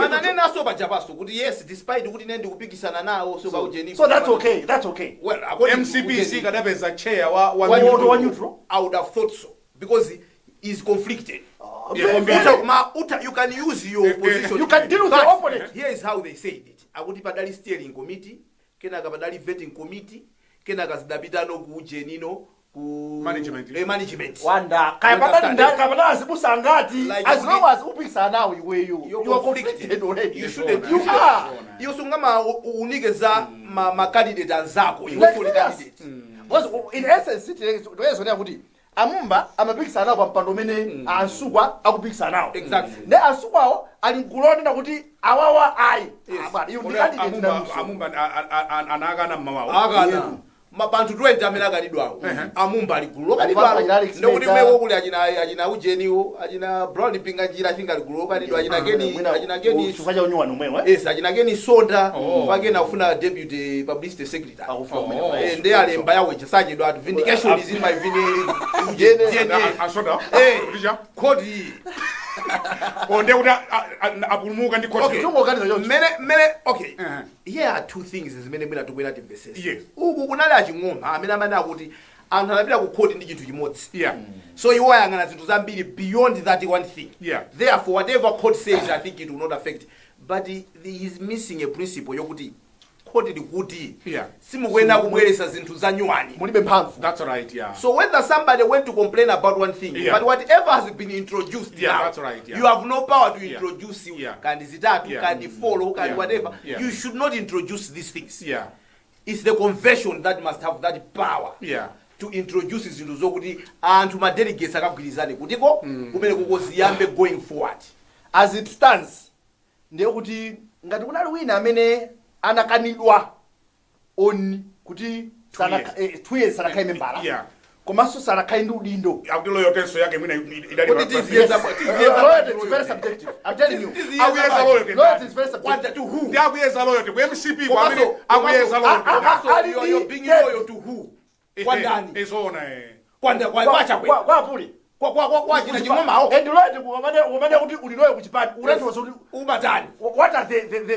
B: ananena so bajapaso kuti yes despite kuti nende kupikisana nawo so baujeni.
C: So that's okay.
B: Well,
A: MCP kadapeza chair wa
C: neutral.
B: I would have thought so because he's conflicted. You can use your position.
C: You can deal with the opponent.
B: Here is how they said it. Akuti padali steering committee, kena kapadali vetting committee, kena kazidabita no ku jenino ku management.
C: Wanda kaya padali asibusa ngati as long as upikisana nawo iweyo you are conflicted already.
B: You shouldn't. You are. You sungama unikeza ma candidate anzako. You also candidate.
C: Because in essence it kuti amumba amapikisana nawo pampando mene ansukwa akupikisana nawo.
B: Exactly.
C: Ne ansukwawo ali nkulonda kuti awawa ayi.
B: Yes.
A: Amumba anakana mmawawo.
B: Akana. Mabantu 20 amene akanidwawo. Amumba ali gulu kanidwawo. Ndikuti mewo kuli ajina ujeniwo, ajina Brown Pinganjira finga gulu kanidwa ajina Geni
C: sufaja unywa nomwewe.
B: Yes, ajina Geni Sonda pagena ufuna deputy publicity secretary. Nde alemba yawe chasaje ndo vindication is in my ujeni.
A: Asoda.
B: Kodi.
A: Onde uda apulumuka ndi kodi.
B: Okay. Here are two things zimene mwina tukwena timvesesa.
A: Yes.
B: Uku kunali aching'oma amene amene akuti anthu anapita ku kodi ndi chinthu chimodzi.
A: Yeah.
B: So iwo ayang'ana zinthu zambiri beyond that one thing.
A: Yeah.
B: Therefore whatever court says I think it will not affect. But he is missing a principle yokuti kodi likuti.
A: Yeah.
B: Simukwenda kubweresa zinthu za nyuwani.
C: Mulibe mphamvu.
A: That's right, yeah.
B: So whether somebody went to complain about one thing,
A: yeah.
B: but whatever has been introduced
A: yeah,
B: now,
A: that's right, yeah.
B: you have no power to introduce you.
A: Yeah.
B: Kandi zitatu, kandi follow, kandi whatever.
A: Yeah.
B: You should not introduce these things.
A: Yeah.
B: It's the convention that must have that power.
A: Yeah.
B: To introduce zinthu zokuti anthu ma delegates akagwirizane kutiko kumene kukoziyambe going forward.
C: As it stands, ndiye kuti ngati kunali wina amene anakanidwa on kuti sana 2 years sana kaime mbala.
A: Yeah.
C: Komanso sana kaindi udindo.
A: Akulo yotenso yake mwina idali.
B: What it is very
C: subjective. I'm telling you.
A: Akuyeza loyalty.
C: Loyalty is very subjective.
B: To who?
A: Ndi akuyeza loyalty ku MCP kwa amene akuyeza loyalty.
B: So you are being loyal to who? Kwa ndani.
A: Ezona
B: kwacha kwe.
C: Kwa puli.
B: Kwa jina chingoma hao.
C: And loyalty kumane kuti uliloyo kuchipati. Unacho kuti
B: ubatani.
C: What are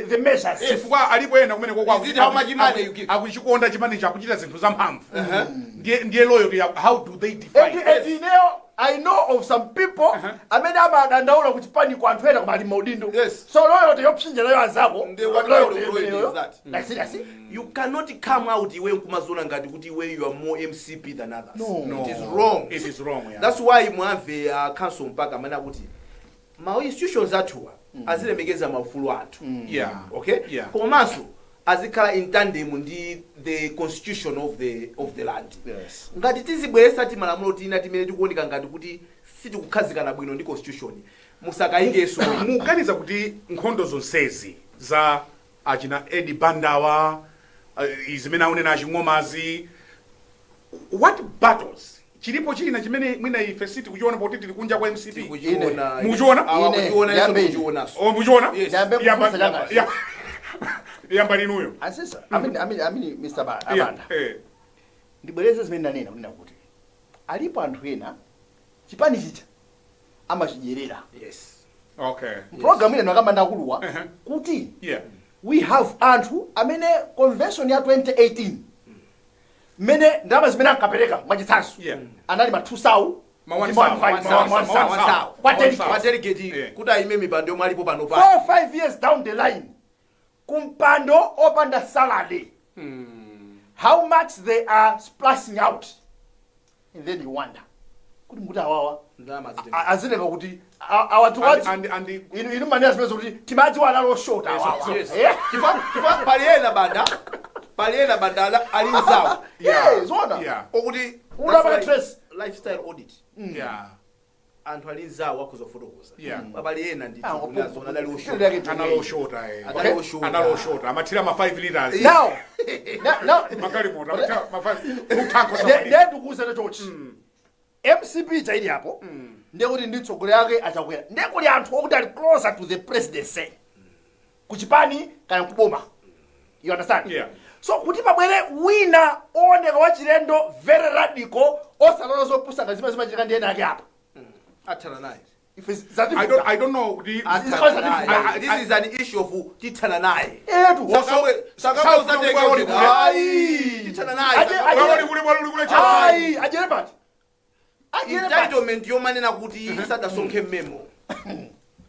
C: the measures?
A: Chifukwa alipoenda kumene kwa
B: Is it how much money you give?
A: Akuchikonda chimani cha kuchita zinthu za mphamvu. Ndiye loyalty. How do they define?
C: I know of some people amene amadandaula kuchipani kwa anthu ena kumali maudindo.
B: Yes.
C: So loyalty yopsinja nayo anzako.
B: Loyalty is that.
C: Like seriously?
B: You cannot come out iwe nkumazona ngati kuti iwe you are more MCP than others.
C: No.
B: It is wrong.
A: It is wrong, yeah.
B: That's why mwave council mpaka amene kuti ma institutions athuwa azilemekeza maufulu athu.
A: Yeah.
B: Okay?
A: Yeah.
B: Komanso azikhala in tandem ndi the constitution of the land.
C: Yes.
B: Ngati tizibweresa ti malamulo tina timene tikuoneka ngati kuti sitikukhazikana bwino ndi constitution. Musakaikeso
A: muganiza kuti nkhondo zonsezi za achina Edi Bandawa izimene aonena aching'omazi, what battles chilipo china chimene mwina ife siti kuchiona poti tili kunja kwa MCP
B: Muchiona.
A: muchiona
B: Muchiona.
A: muchiona
B: Yes.
A: yamba linuyo
C: Ansisa, amini Mr. Abanda. Ndibwereze zimene ndanena kunena kuti alipo anthu ena chipani chicha amachidyerera.
B: Yes.
A: okay
C: Program ine nakamba ndakuluwa kuti we have anthu amene convention ya 2018 mene ndama zimene ankapereka mwachitsanso anali ma 2000
B: kwa delegate kuti aime mipando yomwe alipo pano pa
C: 4-5 years down the line kumpando opanda salary. How much they are splashing out, and then you wonder kuti mkuti awawa azineka kuti awatuwati inu mania zimezo kuti timaji wanalo short awawa
B: kifa paliena banda alinzawo
C: zona
B: okuti
C: unapaka trace
B: lifestyle audit anthu alinzawo akuzofotokoza paliena ndi
A: analo short amathira ma 5 liters
C: now
A: makali moto amathira ma 5 utanko
C: ndikuuza chochi MCP chaidi hapo ndekuti nditsogolo yake achakwera ndekuli anthu okuti ali closer to the presidency kuchipani kana kuboma. You understand? So kuti pabwere wina oneka wachilendo very radical osalola zopusa zimene zimachitika ndi ena ake apa
B: athana naye.
A: I don't know
B: this is an issue of tithana naye entitlement yomanena kuti sadasonke memo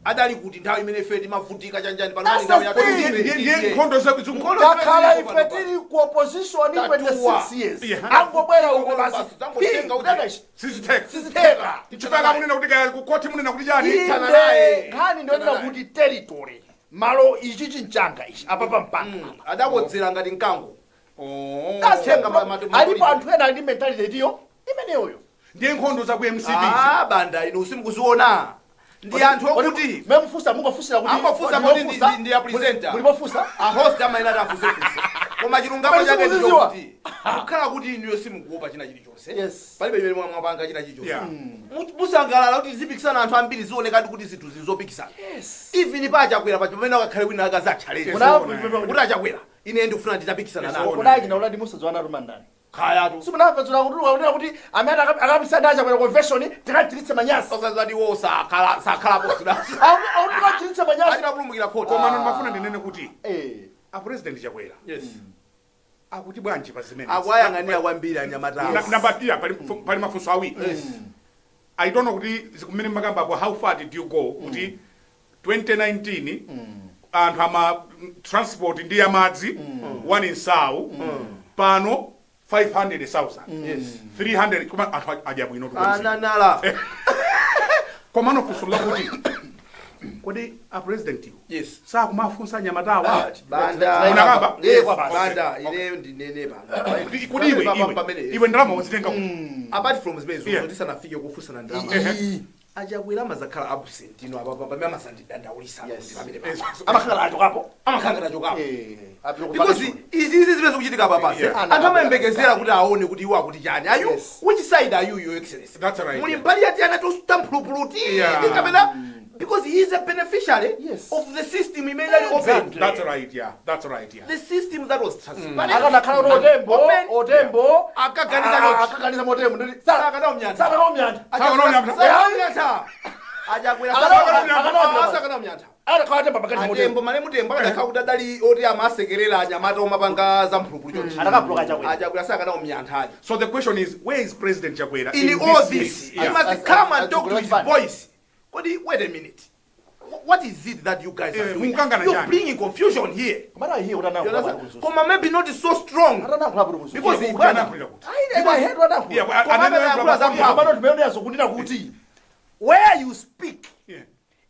B: adali kuti nthawi imene ife timavutika chanjani
A: nkhondo
C: takhala ife tili ku opposition 26 years angobwera uko basi
A: sizitheka chifaka munena kuti kukoti munena kuti chani
C: nkhani ndionena kuti territory malo ichi chinchanga ichi apa pampanga
B: adakodzera ngati mkango
C: alipo anthu ena ndi mentality iyo imeneyoyo
A: ndiye nkhondo za ku MCP
B: banda ino usimukuziona ndi anthu okuti
C: memufusa mungafusira kuti
B: amafusa kuti ndi ya presenter
C: mulipofusa
B: a host amaina tafusa koma chilungamo chake ndi kuti kukhala kuti inu simukuopa china chilichonse palibe imene mwapanga china chilichonse musangalala kuti zipikisana anthu ambiri zioneka kuti zinthu zizopikisana even pachakwera pamene akakhale wina akazatchallenge kuti achakwera ine ndikufuna nditapikisana nawo
C: kunayi china uladi musadziwana rumandani
B: khayatu
C: simunamva kuti amene akapisana achakwera convention tikachititse manyasi
B: osazati wo sakhala posida
C: tikachititse manyasi
B: tinapulumukira khoti
A: koma ndimafuna ndinene kuti a president chakwera akuti bwanji pa zimene
B: akwayang'anira kwambiri anyamatawo
A: nambatiya pali mafunso awiri I don't know kuti zikumene makamba apo how far did you go kuti 2019 anthu ama transport ndi yamadzi one in Sau pano 500,000 300 kuma anthu ajabwino
B: ananala
A: koma nofunsula kuti kodi a president you sakumafunsa nyamatawa
B: banda ine ndinene banda
A: kodi iwe ndalama wazitenga
B: apart from zimene zotisanafike kufunsana ndalama ajakwera mazakhala absent ino apa pamene amasandidandaulisa
C: amakhala achokapo
B: because izi zimene zikuchitika apa pasi anthu amayembekezera kuti aone kuti iwo akuti chani ayu which side are you your excellency muli mbali yati anatostampulupuluti kapena because he is a beneficiary of the system immediately opened.
A: That's right.
B: The system that was transparent.
C: Otembo.
B: Akaganiza
C: motembo.
B: Sakana umnyanta. Atembo mane mutembo akakudadali oti amasekerera anyamata omapanga za mphulupulu chonchi. Ajakwera sakana umnyanta.
A: So the question is, where is President Chakwera
B: in all this? He must come and talk to his voice. Wait a minute. What is it that you guys are doing? You're bringing confusion here. Come maybe not so strong. Because
C: where you speak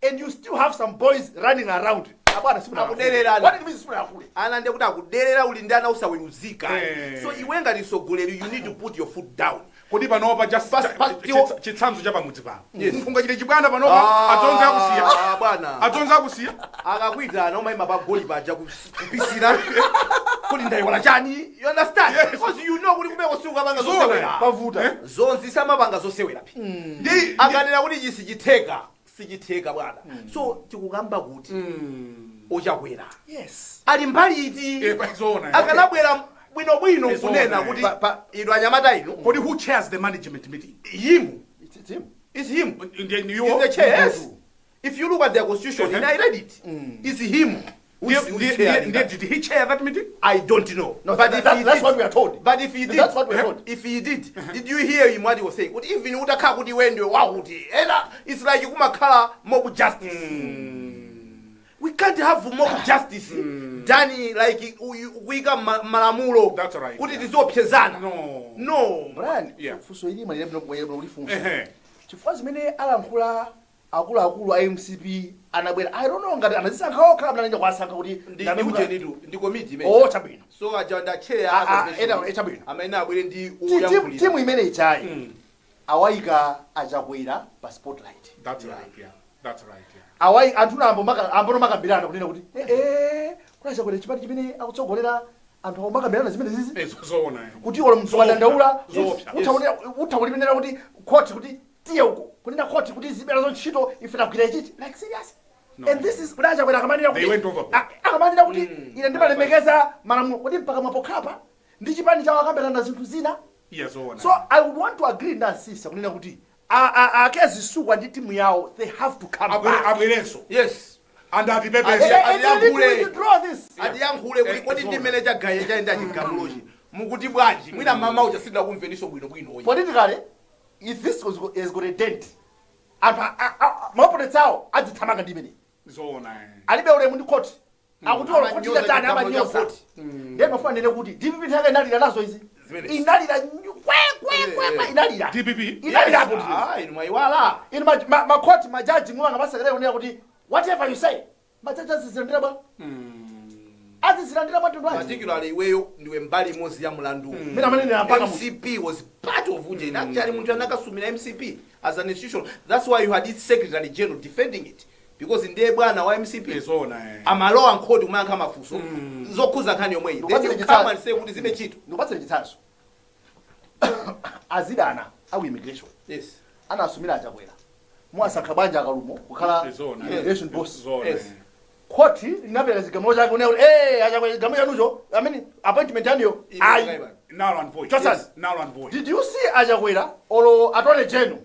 C: and you still have some boys running around. What it means so you need to put your foot down.
A: Kodi panopa just chitsanzo cha pamudzi pano ungachite chibwana panopa atonza akusiya
B: akakwita anaoma ima pagoli paja kupisira kuti ndayiwala chani, you understand? Because you know kuti kumeko sikukapanga zosewera.
C: Pavuta.
B: Zonzi samapanga zosewera pi. Akanena kuti sichitheka bwana. So tikukamba kuti ochakwera.
C: Yes.
B: Ali mbali iti.
A: Zona.
B: Akanabwera bwino kunena kuti ino anyamata ino.
A: But who chairs the management meeting?
B: Him.
C: It's him.
B: It's him.
A: In
B: the chair, yes. If you look at their constitution, I read it. It's him.
A: Did he chair that meeting?
B: I don't know.
C: No, but that's what we are told.
B: But if he did,
C: that's what we are told.
B: If he did you hear him what he was saying? But even utaka kuti wende wakuti, it's like kumakhala mob justice. We can't have mob justice. Dani like we got malamulo.
A: That's right.
B: Kuti tizopyezana.
A: No.
C: Brian,
A: Yeah.
C: fuso ili malebno ulifunsa. Chifukwa zimene alankhula akulu a MCP anabwera. I don't know ngati anazisankha okhala mnanja kwasankha kuti
B: ndi committee imene.
C: Oh, chabwino.
B: So ajanda chair
C: chabwino.
B: amene abwere ndi uyankhulira.
C: Timu imene ichayi awayika achakwera pa spotlight.
A: That's right, yeah. That's right, yeah.
C: Awai anthu ambono makambirana kunena kuti kuna chakwera chipati chimene akutsogolera anthu amakambirana zimene zizi.
A: Zona.
C: Kuti olo msuwadandaula
A: Zopsa.
C: utakulimenera kuti court kuti tiye uko kunena court kuti zibera zontchito ife takugwira ichichi like serious.
A: No.
C: And this is kuna chakwera akamanira kuti
A: They went overboard.
C: akamanira kuti ine ndimalemekeza malamulo kuti mpaka mwapokhapa ndi chipani chawo akambirana zinthu zina.
A: Yes, zona.
C: So I would want to agree na sisa kunena kuti akezi sukwa ndi timu yawo they have to come back.
A: Abwerenso.
B: Yes.
A: And at the paper
B: adiyankhule kuti kodi ndi manager gaye chaenda chigamulochi mukuti bwanji mwina mama uja sidla kumveniso bwino
C: politically if this is going to dent maopponents awo adzithamanga ndi imene
A: zona.
C: alibe ulemu ndi court akuti olo kuchita tani amanyoza ndiye mafuna nene kuti DPP nthawi inalira nazo izi inalira kwe inalira
A: DPP
C: inalira hapo
B: inu maiwala
C: inu makoti majaji mwanga masekere kunena kuti whatever you say majaji azizirandira bwa azizirandira bwa tundu
B: particularly iweyo ndiwe mbali imodzi ya mlandu.
C: Mina manene ampaka
B: MCP was part of unje actually munthu anakasumira MCP as an institution. That's why you had its secretary general defending it because ndiye bwana wa MCP
A: zona.
B: amalowa nkhodi kumayankha mafunso zokhuza nkhani yomwe iyi then you come and say kuti zibe chito
C: ndikupatsire chitsanzo azidana au immigration.
B: Yes.
C: Anasumira achakwera mwasankha banja akalumo kukhala immigration boss.
B: Yes.
C: Court inapeleka chigamulo chake kunena kuti achakwera chigamulo chanucho I mean appointment yaniyo ayi
A: null and void.
C: Yes.
A: Null and void.
C: Did you see achakwera olo atone jeno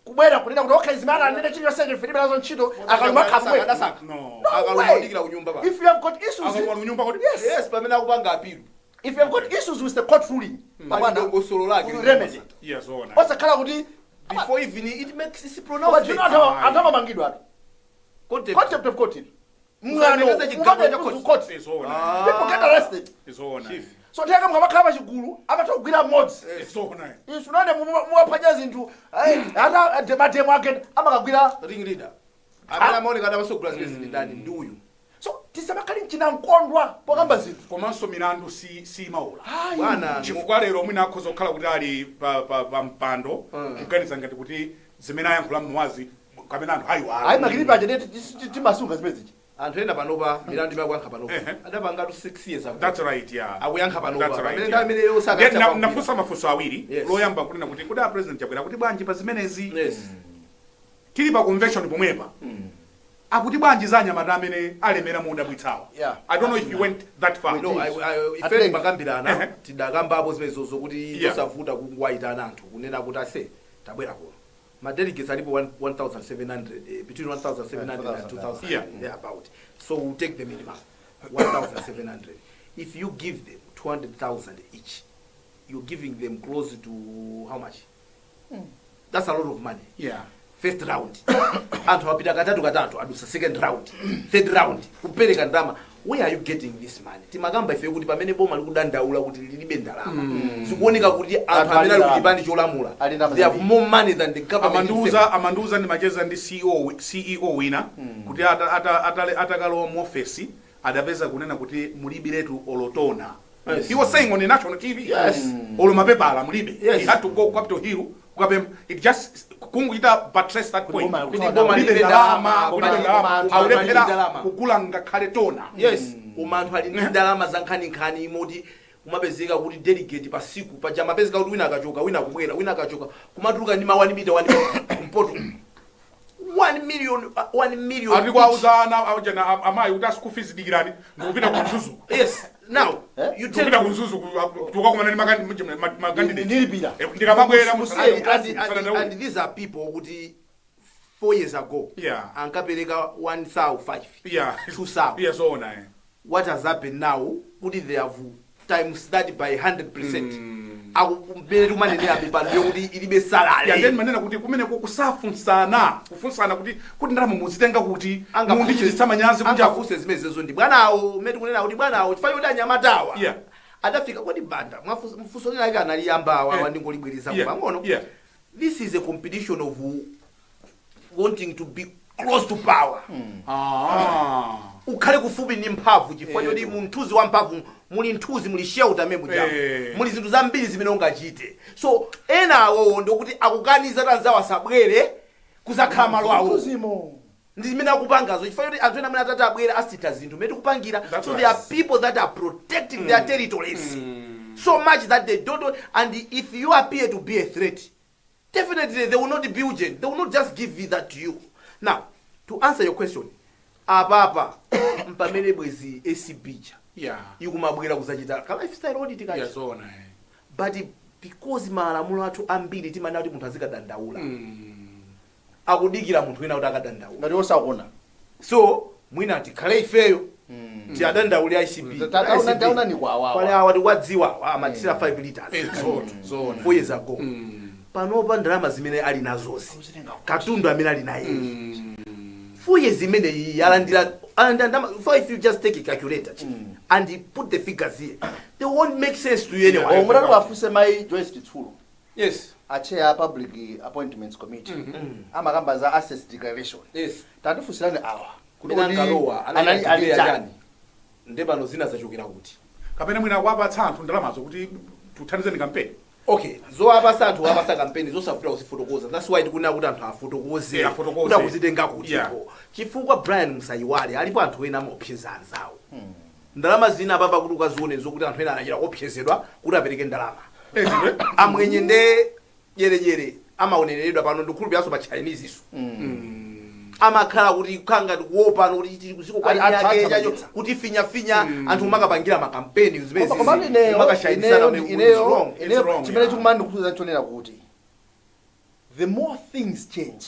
C: kubwera kunena kuti okay zimana nene chilo senge filibe nazo ntchito akaluma khamwe.
A: No.
B: akalumandikira kunyumba ba
C: If you have got issues
B: yes pamene akupanga appeal
C: if you have got issues with the court ruling
B: pamene ngosolo lake
C: remedy
A: yes zona.
C: osakhala kuti
B: before even it makes its
C: but
B: pronouncement.
C: you know atamamangidwa contempt of court mngano
B: Chigamulo
C: court
A: Zona.
C: people get arrested.
A: Zona.
C: So ndiyaka mukabakhala pachigulu amatogwira modzi
A: Zona.
C: isunane muwaphaja zinthu ata mademo ake amakagwira
B: ring leader amene amaoneka kuti amasogula zimene zili ndani ndi uyu.
C: so tisamakhali mchina nkondwa pokambira zinthu
A: Komanso milandu si maula.
B: Bwana
A: Chifukwa lero mwina akhoza kukhala kuti ali pa mpando kuganiza ngati kuti zimene ayankhula mwazi kapena anthu ayiwala.
C: ayi makilipi aje timasunga zimene zichi
B: anthu ena panopa milandu imakuyankha panopa adapangatu 6 years ago.
A: That's right, yeah.
B: akuyankha panopa
A: That's right,
B: pamene
A: yeah.
B: nthawi imeneyo sakachapa
A: Nafunsa mafunso awiri.
B: Yes.
A: Loyamba kunena kuti kuda president chakwera kuti bwanji pa zimenezi.
B: yes
A: Tili pa convention pomwepa. Akuti bwanji za anyamata amene alemera mu udabwitsawo.
C: Yeah.
A: I don't know if you went that far.
B: no ife makambirana tidakambapo zimenezozo kuti yosavuta kungwaitana anthu kunena kuti ase tabwera kuno madelegates alipo 1700 between 1700 and 2000
A: Yeah.
B: about so we'll take the minimum 1700 if you give them 200,000 each you're giving them close to how much that's a lot of money.
A: Yeah.
B: First round anthu apita katatu adusa second round third round kupereka ndalama. Where are you getting this money? Timakamba ife kuti pamene boma likudandaula kuti lilibe ndalama zikuoneka kuti anthu amene ali kulipani cholamula they have more money than the government.
A: Amanduza ndi macheza ndi CEO wina kuti atakalowa mu office adapeza kunena kuti mulibiretu olotona. He was saying on the national TV.
B: Yes.
A: Olo mapepala mulibe.
B: Yes.
A: He had to go Capitol Hill kukapempha it just kunguita buttress that point
C: Koma-
B: Kuti
C: Koma-
B: boma
A: kulibe
B: libe
A: ndalama
B: ndalama, koma-
A: aulephera kugula ngakhale tona
B: yes umanthu ali ndi ndalama za nkhani imoti kumapezeka kuti delegate pasiku paja mapezeka kuti wina akachoka wina kubwera wina akachoka kumatuluka ndi ma 1 meter 1 mpoto 1 million
A: ati kwauzana ajana amayi kuti school fees dikirani ndikupita ku Mzuzu
B: yes now you tell
A: ndikupita ku Mzuzu tukakumana ndi makandidate
C: Nilipira.
A: ndikamabwera
B: and these are people kuti 4 years ago
A: Yeah.
B: ankapereka 1,500
A: yeah
B: 2,000
A: yeah so ona
B: what has happened now kuti they have times that by 100% akumpere tumanenera mipando yokuti ilibe salary
A: ya then manena kuti kumeneko kusafunsana kuti ndalama muzitenga kuti mundichititsa manyazi kunja
B: angafuse zimenezo ndi bwanawo meti kunena kuti bwanawo chifukwa kuti anyamatawa
A: Yeah.
B: adafika kwadi banda mfuso lina ake analiyambawa
A: Yeah.
B: wandingolibwiriza
A: Yeah.
B: pang'ono
A: Yeah.
B: this is a competition of wanting to be close to power ukhale kufupi ndi mphamvu chifukwa choti mu mthunzi wa mphamvu muli mthunzi muli shelter memu jamu muli zinthu zambiri zimene ungachite so enawo ndikuti akukaniza tanzawo asabwere kuzakhala malo awo
C: Kuzimo.
B: ndi zimene akupangazo chifukwa choti anthu ena amene atati abwere asita zinthu mene tikupangira
A: That's
B: so
A: right.
B: there are people that are protecting their territories so much that they don't and if you appear to be a threat definitely they will not be urgent they will not just give you that to you now to answer your question apapa mpamene bwezi acbja
A: yeah
B: ikumabwera kuzachita ka lifestyle audit
A: yeah
B: kachi
A: so ona
B: but because malamulo athu ambiri timanena kuti munthu azikadandaula akudikira munthu wina kuti akadandaula
C: Ngati osaona.
B: so mwina tikhale ifeyo tiadandaule ICB
C: Taona ni kwa
B: pale
C: awawa.
B: awa tikwadziwa amatisira 5 liters
A: so
B: 4 years ago panopa ndalama zimene ali nazozi katundu amene ali naye 4 years imene iyi alandira for if you just take a calculator and you put the figures here they won't make sense to you anyway
C: Omuratu wafuse mai Joyce Titsulu.
B: yes
C: Chair Public Appointments Committee. Amakamba za assets declaration.
B: yes
C: Tatifusirane awa.
B: kuti ankalowa
C: anali
B: anali ndebano zina zachokera kuti
A: kapena mwina wapatsa anthu ndalamazo kuti tuthandizeni kampeni
B: okay zoapasa anthu apasa kampeni zosafuta kuzifotokoza that's why tikunena kuti anthu afotokoze
A: Yeah, afotokoze.
B: kuti akuzitenga kuti
A: Yeah.
B: chifukwa Brian Musayiwale alipo anthu ena amaopseza anzawo ndalama zina apapa kuti ukazione zokuti anthu ena anachita kuopsezedwa kuti apereke ndalama amwenye nde jerejere amaoneredwa pano ndikhulupiraso pa Chinese iso amakhala kuti kanga ndikuopa kuti kuziko kwa yake yacho kuti finya anthu makapangira makampeni zimene
C: Koma
B: makashayisana
C: ineyo
A: wrong,
C: chimene
A: yeah.
C: chikumani ndikuza nchonera kuti the more things change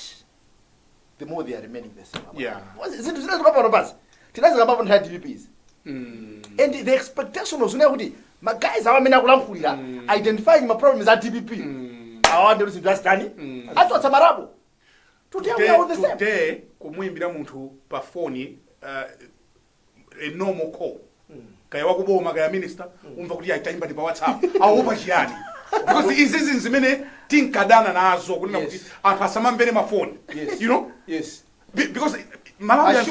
C: the more they are remaining the same.
A: Yeah.
C: Zinthu zina zikapano basi. Tinazi kapapo nthawi DPs. And the expectation was kuti magays awa amene akulankhulira identifying my problems at DPP. Awande kuti zinthu azitani. Atotsa marapo. Today we are all the same.
A: today kumuimbira munthu pa phone a normal call kaya wakuboma kaya minister umva kuti ayitaimba ndi pa WhatsApp awopa chiyani because izi zinthu zimene tinkadana nazo kunena kuti anthu asamamvere mafoni
B: Yes.
A: you know
B: yes
A: because Malawians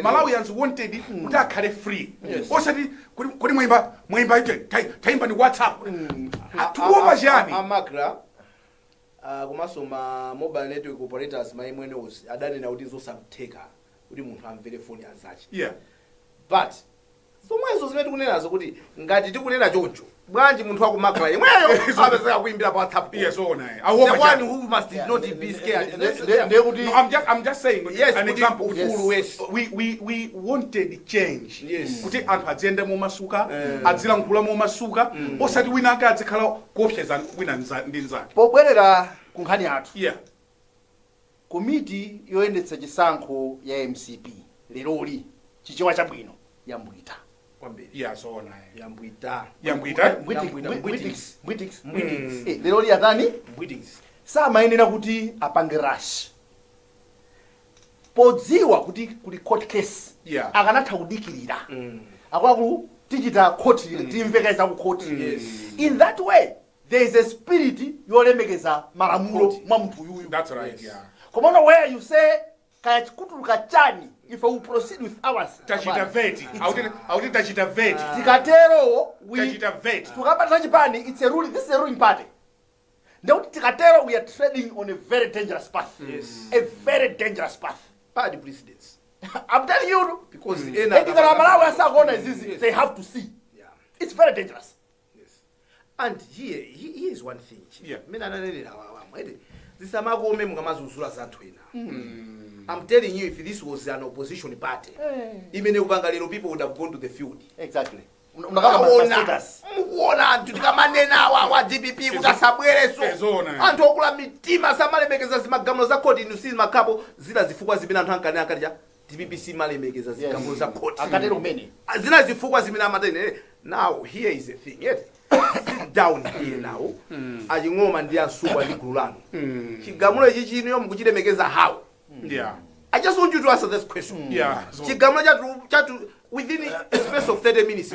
A: Malawians wanted kuti akhale free osati kuti mwaimba taimba ni WhatsApp tukuopa chiyani
B: amakra komanso ma mobile network operators maimweneosi adanena kuti zosamtheka kuti munthu amvere foni anzace
A: yeah
B: but zomwezo zimene tikunenazo kuti ngati tikunena choncho bwanji munthu wakumakra yemweyo apezeka kuimbira pa WhatsApp
A: yes ona
B: the
A: awopa
B: one
A: chiyani
B: who must not be scared
C: Ndiye kuti
A: No, I'm just saying
B: Yes,
A: an
B: kuti
A: example.
B: ufulu
A: Yes. We wanted change.
B: Yes.
A: Kuti anthu adziende mu masuka, adzilankhula mu masuka, osati wina ake adzikhala kuopseza wina ndi nzake.
C: pobwerera ku nkhani yathu.
A: Yeah.
C: Komiti yoyendetsa chisankho ya MCP leroli chichewa chabwino yambwita.
B: kwambiri
A: Yeah, so ona.
B: yambwita
C: Mbwitix. Leroli yatani?
B: mbwitings
C: Samayenera kuti apange rush. Podziwa kuti kuli court case.
A: Yeah.
C: Akanatha kudikirira. Akwaku tichita court timvekeza ku court.
B: Yes.
C: In that way there is a spirit yolemekeza malamulo mwa mnthu yuyu.
A: That's right. Yeah.
C: Come on, where you say kaya chikutuluka chani if we proceed with ours
A: tachita veti auti tachita veti
C: tikatero
A: tachita veti
C: tukapata chipani it's a ruling, this is a ruling party. Now tikatero we are treading on a very dangerous path.
B: Yes.
C: A very dangerous path.
B: Bad precedents.
C: I'm telling you,
B: Because
C: they have to see.
B: Yeah.
C: It's very dangerous.
B: Yes. And here is one thing.
A: Yeah.
B: I'm telling you, if this was an opposition party, even if Bangalore people would have gone to the field.
C: Exactly.
B: Mukuona tukamanena wa DPP kutasabwereso anthu okula mitima samalemekeza zimagamlo za kodi nusi makapo zina zifukwa zimene anthu ankane akalija DPP simalemekeza zigamlo za kodi
C: akatero kumene
B: zina zifukwa zimene amatene. Now here is the thing, sit down here now aching'oma ndi asubwa ndi gulu lanu chigamulo ichi chino mukuchilemekeza how?
A: Yeah.
B: I just want you to answer this question.
A: Yeah.
B: Chigamulo chatu within a space of 30 minutes,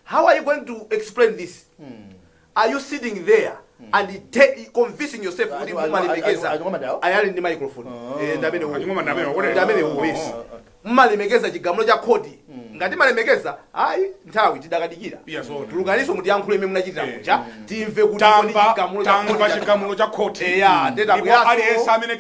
B: how are you going to explain this? Are you sitting there and convincing yourself with the microphone? Mmalemekeza chigamulo cha kodi ngati malemekeza ayi nthawi tidakadikira tuluganiso muti yankhulo imene munachitira kucha timve kuti
A: chigamulo cha koti ndipo aliyense amene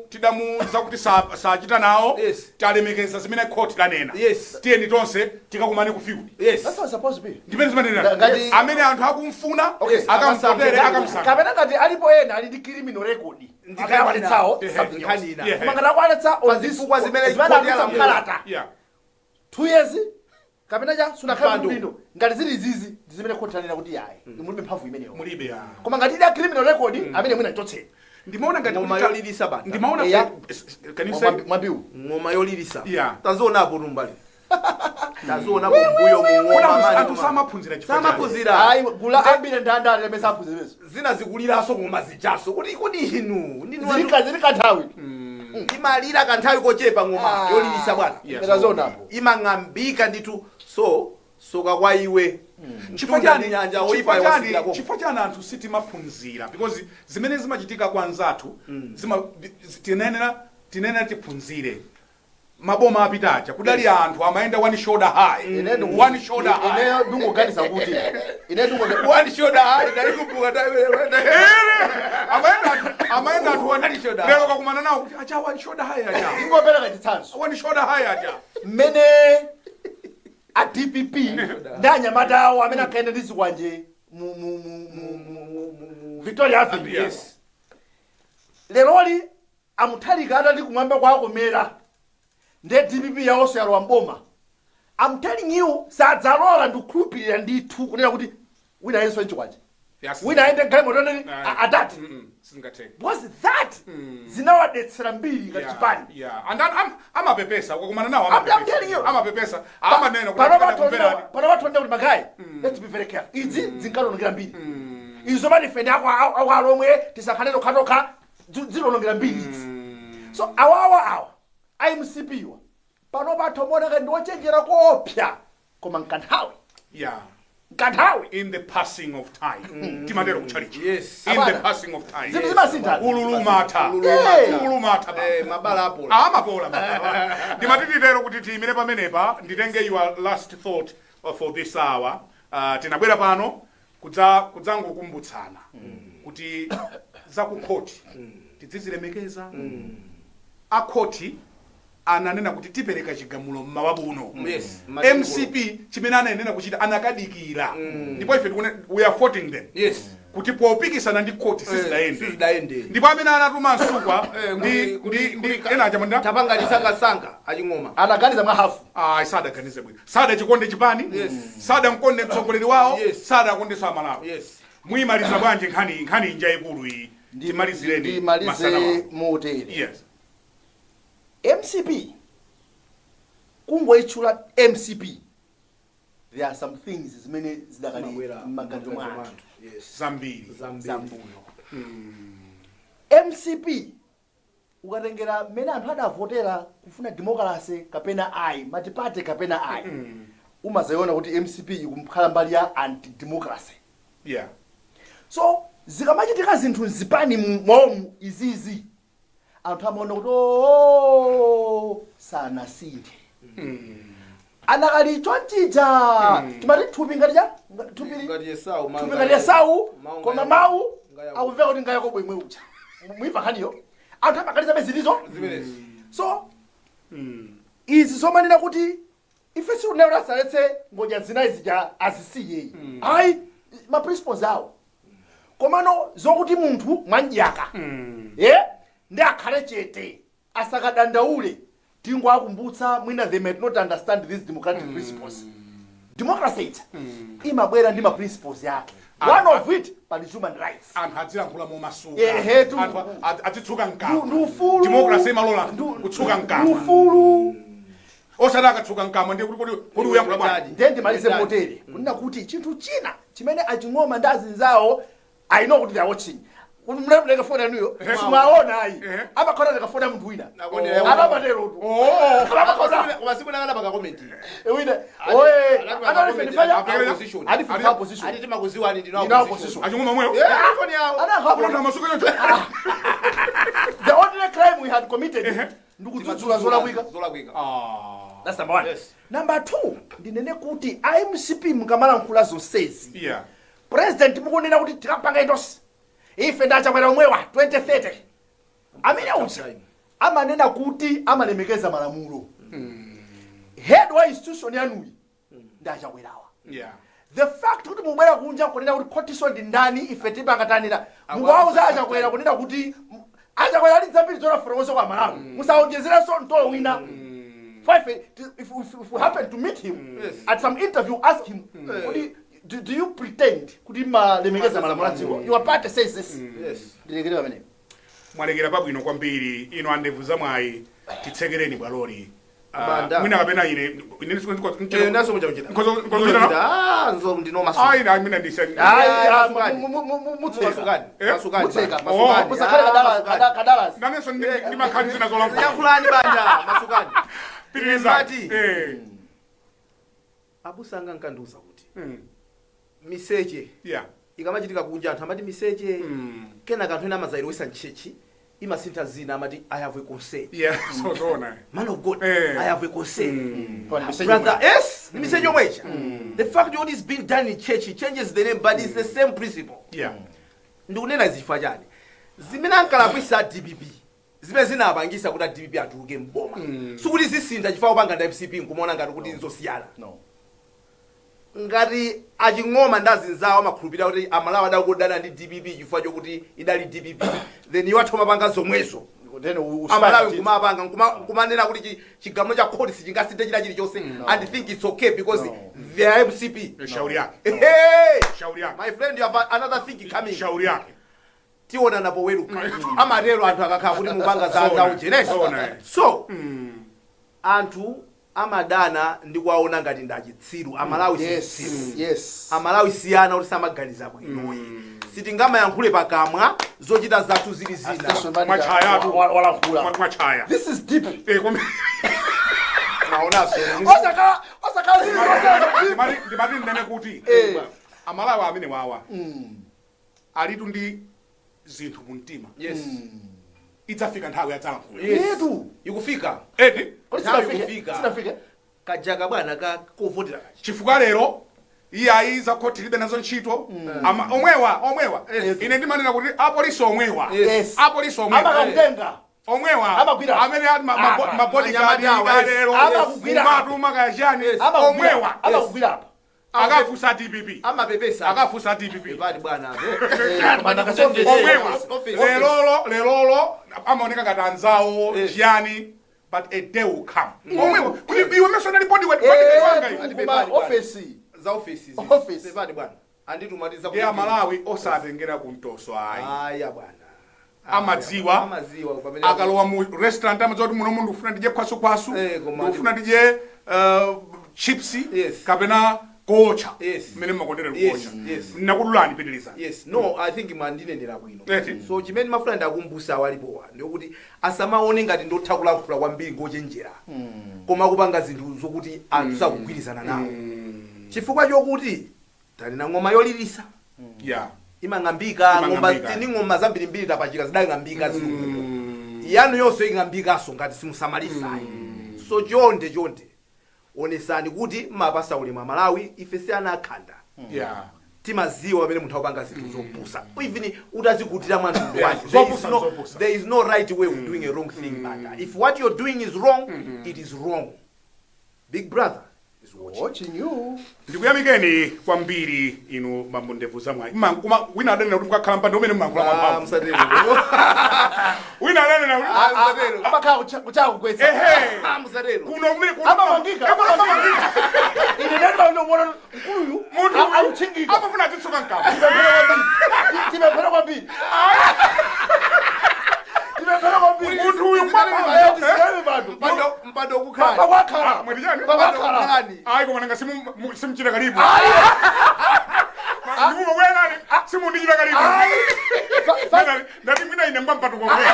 A: tidamuza kuti sachita nawo talemekeza zimene koti lanena tiyeni tonse tikakumane ku field.
C: That's what supposed to be.
A: Ndimene zimanena amene anthu akumfuna akamvotere akamsanga
C: kapena ngati alipo ena ali ndi criminal record ndikayawalitsawo
B: Nkhani ina
C: kumangana kwaletsa
B: zifukwa zimene kodi
C: khalata
A: yeah
C: 2 years kapena cha sunakhala mdindo ngati zili zizi zimene koti lanena kuti yayi mulibe mphamvu imeneyo
A: mulibe ya
C: koma ngati ili criminal record amene mwina chotsera
A: ndimaona ngati
B: ngoma yolilisa banda
A: ndimaona can you say
C: mwabiu
B: ngoma yolilisa
A: yeah
B: taziona apo tumbali taziona mbuyo ngoma mani
A: anthu samaphunzira
B: samaphunzira
C: ayi gula ambire ndanda lemesa aphunzirezo
B: zina zikuliranso ngoma zichaso kuti inu
C: zili kanthawi
B: imalira kanthawi kochepa ngoma yolilisa bwana
C: tazonapo
B: imang'ambika nditu soka kwa iwe
A: chifukwa chani anthu sitimaphunzira because zimene zimachitika kwa anzathu tinenera tiphunzire. Maboma apitacha kudali anthu amaenda one shoulder high one shoulder high
C: ineyo ndungoganiza kuti
B: one shoulder high ndalikupuka
A: amaenda anthu one shoulder lero kakumana nawo kuti acha one shoulder high acha
C: ingopera kachitsanso
A: one shoulder high acha
C: mmene a DPP ndanyamata awo amene akaenda ndi zikwanje Victoria Avenue.
A: Yes.
C: Leroli amuthalika atati kumwamba kwakomera nde DPP yawonso yalowa mboma. I'm telling you sadzalola ndikukhulupirira ndithu kunena kuti wina yenso nchikwanje wina aende galimo toneni adati because that zinawadetsera mbiri ngati chipani
A: and amapepesa ukakumana nawo amapepesa amanena
C: pano watonda kuti magayi let's be very careful izi zinkalonongera mbiri izo manifende ako omwe tisakhalero khanokha zilonongera mbiri izi so awa IMCP wa pano bathomona ndiwochenjera kopya koma nkanthawi Kanthawi
A: in the passing of time timatero kuchalichi
B: yes
A: in the passing of time
C: zimasinta
A: ululumata
B: mabala apo
A: amapola ndimatitero kuti timire pamenepa nditenge your last thought for this hour tinabwera pano kudzangokumbutsana kuti zakukhoti tidzizilemekeza akhoti ananena kuti tipereka chigamulo mmawabuno MCP chimene ananena kuchita anakadikira ndipo ife we are voting them kuti popikisana ndi khoti sizidaende ndipo amene anatuma nsukwa ndi enaja munda
B: tapangalisanga sanga aching'oma
C: anaganiza mwa hafu
B: sadaganize
A: bwino sada chikonde chipani sada mkonde mtsogoleri wawo sada akondeso amalawi muyimaliza bwanji nkhani inja ikulu iyi ndimalizireni
C: malize motere MCP kungoichula MCP there are some things zimene zidakali maganizo mwathu
A: zambiri
C: MCP ukatengera mmene anthu adavotera kufuna democracy kapena ayi matipate kapena ayi umazayiona kuti MCP ikumkhala mbali ya anti-democracy so zikamachitika zinthu zipani mwaomu izizi anthu amaona kuti sana sinthe anakali chonchija timati thupi ngati cha thupi ngati Esau koma mawu akumveka kuti ngayako bwemwe ucha muimva nkhaniyo anthu amakaliza bezilizo so izi zomanena kuti ife siunena asaletse ngodya zinayi zija azisiye ayi ma principles awo komano zokuti munthu mwanjaka ndi akhale chete asakadandaule tingo akumbutsa mwina they might not understand these democratic principles democracy imabwera ndi ma principles yake one of it pali human rights
A: anthu adzilankhula momasuka
C: anthu
A: atitsuka mkama democracy imalola kutsuka mkama
C: ufulu
A: osati akatsuka mkama ndi kuti uyankhula bwanji
C: ndende malize motere kunena kuti chinthu china chimene aching'oma ndi azinzawo I know kuti they are watching mnaleka fona yanuyo simaona ayi amakhola ndikafona munthu wina abamatero tu
B: masiku nakana pakakomenti
C: wina oye analifenifanya alifenifanya position
B: ati timakuziwani ndinawo
C: position
A: aching'oma mweyo
B: foni yawo
A: anakapula masuka yoncho
C: the only crime we had committed ndikudzudzula zolakwika that's number 1 number 2 ndinene kuti IMCP mukamalankhula zonsezi president mukunena kuti tikapanga indosi ife ndachakwera omwewa 2030 amene uchi amanena kuti amalemekeza malamulo head wa institution yanuyi ndachakwerawa the fact kuti mubwera kunja kunena kuti cortisol ndi ndani ife tipangatanira muwauza achakwera kunena kuti achakwera ali zambiri zonafotokoza kwa Malawi musaonjezereso mtolo wina if we happen to meet him at some interview ask him do you pretend kuti malemekeza malamulo adziko your party says this ndilekerewa pamene
A: mwalekera pabwino kwambiri ino andevuza mwayi titsekereni bwaloli mwina kapena ine
B: naso muchachita nzo ndino masuka
A: ayi na mina ndisa
C: mutseka
A: nanenso ndi makhani zina zolankhula
B: yankhulani banja masukani
A: pirizati
B: abusanga nkanduza kuti miseche ikamachitika kunja anthu amati miseche kena kanthu ena amazayiwisa mchechi imasintha zina amati I have a consent
A: so zona
B: man of God I have a consent brother yes miseche omwecha the fact what is being done in church changes the name but it's the same principle ndikunena zifa chani zimene ankalakwisa DBB zimene zinapangisa kuti DBB atuluke mboma sikuti zisintha chifukwa upanga ndi MCP nkumona ngati kuti nzosiyana ngati aching'oma ndazinzawo amakhulupirira kuti Amalawi adakodana ndi DBB chifukwa chokuti idali DBB then iwo athoma panga zomwezo Amalawi kumapanga kumanena kuti chigamulo cha court sichingasinthe china chilichonse and think it's okay because they are MCP
A: shauri yake
B: my friend you have another thing coming
A: shauri yake
B: tiona napo weruka amatero anthu akakhala kuti mupanga za ujenesa so anthu amadana ndi kuwaona ngati ndachitsiru Amalawi Amalawi siyana kuti samaganiza bwinoyi sitingamayankhule pakamwa zochita zathu zili zina
A: mwachaya
C: mwachaya this is deep
B: naonaso
A: ndimati ndene kuti Amalawi amene wawa alitu ndi zinthu mumtima idzafika nthawi yadzalankhula
C: yetu
B: ikufika
C: sinafike
B: kajaka bwana kovotera
A: chifukwa lero iyayi za khoti libe nazo ntchito omwewa ine ndimanena kuti apolisi omwewa
C: amakutenga
A: omwewa amene ali mabodyguard lero matuma kayachani omwewa
C: amakugwirapa
A: akafusa DBB
B: amapepesa
A: akafusa DBB
B: bali bwana
A: lero amaoneka ngati anzawo chiyani but a day will come omwewa kuti iwe mesona ndi bodyguard wanga
B: office bali bwana anditumaliza
A: kuti Malawi osatengera kuntoso
B: aya bwana
A: amadziwa akalowa mu restaurant amadziwa kuti muno mundu ufuna ndije khwasu ufuna ndije chips kapena kocha mene makondera kocha nakudulani pitiliza
B: no I think mandinendera bwino so chimene mafuna ndakumbusa walipowa ndikuti asamaone ngati ndotha kulankhula kwambiri ngochenjera koma kupanga zinthu zokuti anthu sakugwirizana nawo chifukwa chokuti tali na ng'oma yolilisa imang'ambika ng'oma zambirimbiri tapachika zidang'ambika yanu yonse ingambikaso ngati simusamalisa so chonde onesani kuti mapasa ulemu amalawi ife si ana akhanda timaziwa pamene munthu akupanga zinthu zopusa even utazikutira mwa mtundu wake there is no right way of doing a wrong thing but if what you're doing is wrong it is wrong. Big brother is watching you.
A: Ndikuyamikeni kwambiri inu mambo ndevu zamwa kuma wina adana kuti mukakhala mpando umene mmankula mapambo
B: msadero
A: wina adana
B: msadero
C: abakha kuchaka kugwetsa
B: msadero
A: kuno umene
C: amamangika ine ndaba ndobona nkuluyu auchingika
A: apa funa titsoka nkama
C: timepera kwambiri
A: munthu uyu
B: mpando kukhala
A: mwetijani ayi koma nanga simuchita karibu ndikumo kwenani simundichita karibu ndati mwina ine mbampatu kokwe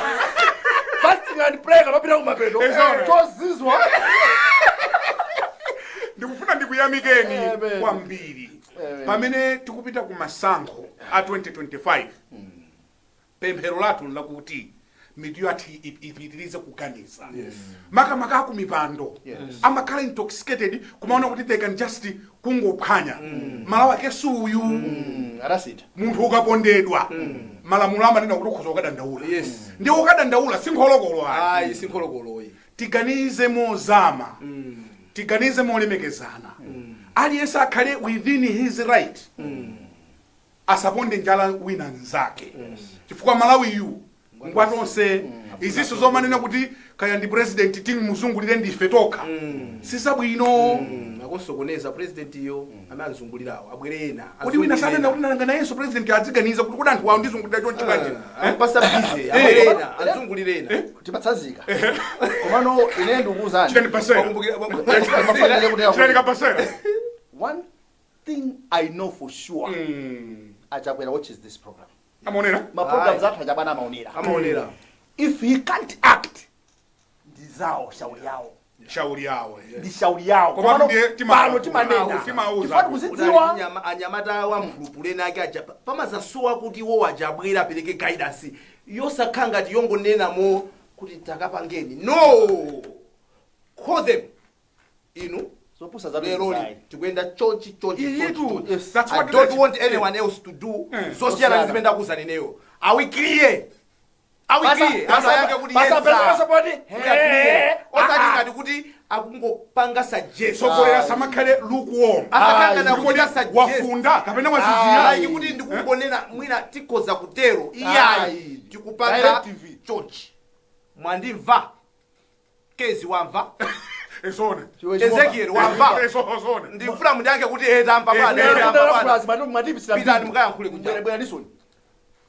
C: fasting and prayer kapapita kumapeto tozizwa
A: ndikufuna ndikuyamikeni kwambiri pamene tikupita ku masankho a 2025 pemphero lathu lakuti mitu yathu ipitirize kuganiza makamaka aku mipando amakhala intoxicated kumaona kuti they can just kungophwanya malawa kesuyu
C: arasita
A: munthu ukapondedwa malamulo amanena kuti ukhoza ukadandaula ndi ukadandaula sinkholokolo
B: ayi sinkholokolo
A: tiganize mozama tiganize molemekezana aliyense akhale within his right asaponde njala wina nzake chifukwa Malawiyu ngwatonse iziso zomanena kuti kaya ndi president ting muzungulire ndife tokha sisabwino
B: akosokoneza president iyo amanzungulirawo abwerena
A: kuti wina sanena kuti nanga nayenso president adziganiza kuti anthu wawo ndizungulira chonchi banje
B: pasa busy abwerena azungulirena
C: tipatsazika komano ine ndikuuzani
A: chitani pasera chitani kapasera
C: one thing I know for sure achakwera watches this program
A: amonera
C: ma programs athu ajabana amaonera if he can't act ndizao shauri yawo ndi shauri yawo
A: komano
C: pano timanena tifati kuzidziwa
B: anyamata wa mphulupuleni ake ajaba pamazasuwa kuti wo wajabwera apereke guidance yosakhanga tiyongonenamo kuti takapangeni no call them inu
C: zopusa za
B: Lero tikuyenda chonchi
A: that's
B: I
A: what
B: don't want anyone else to do social zimenda kuzaneneyo are we clear asa yake kuti osati kuti akungopanga suggestion
A: sokolera samakhale lukewarm
B: asakanga kuti suggest
A: wafunda kapena wazizira
B: kuti ndikungonena mwina tikoza kutero iyayi tikupanga chonchi mwandimva kezi wamva
A: esona
B: Ezekiel wamva
A: esona
B: ndifuna mundange kuti tampa bwana pitani mukayankhule kunja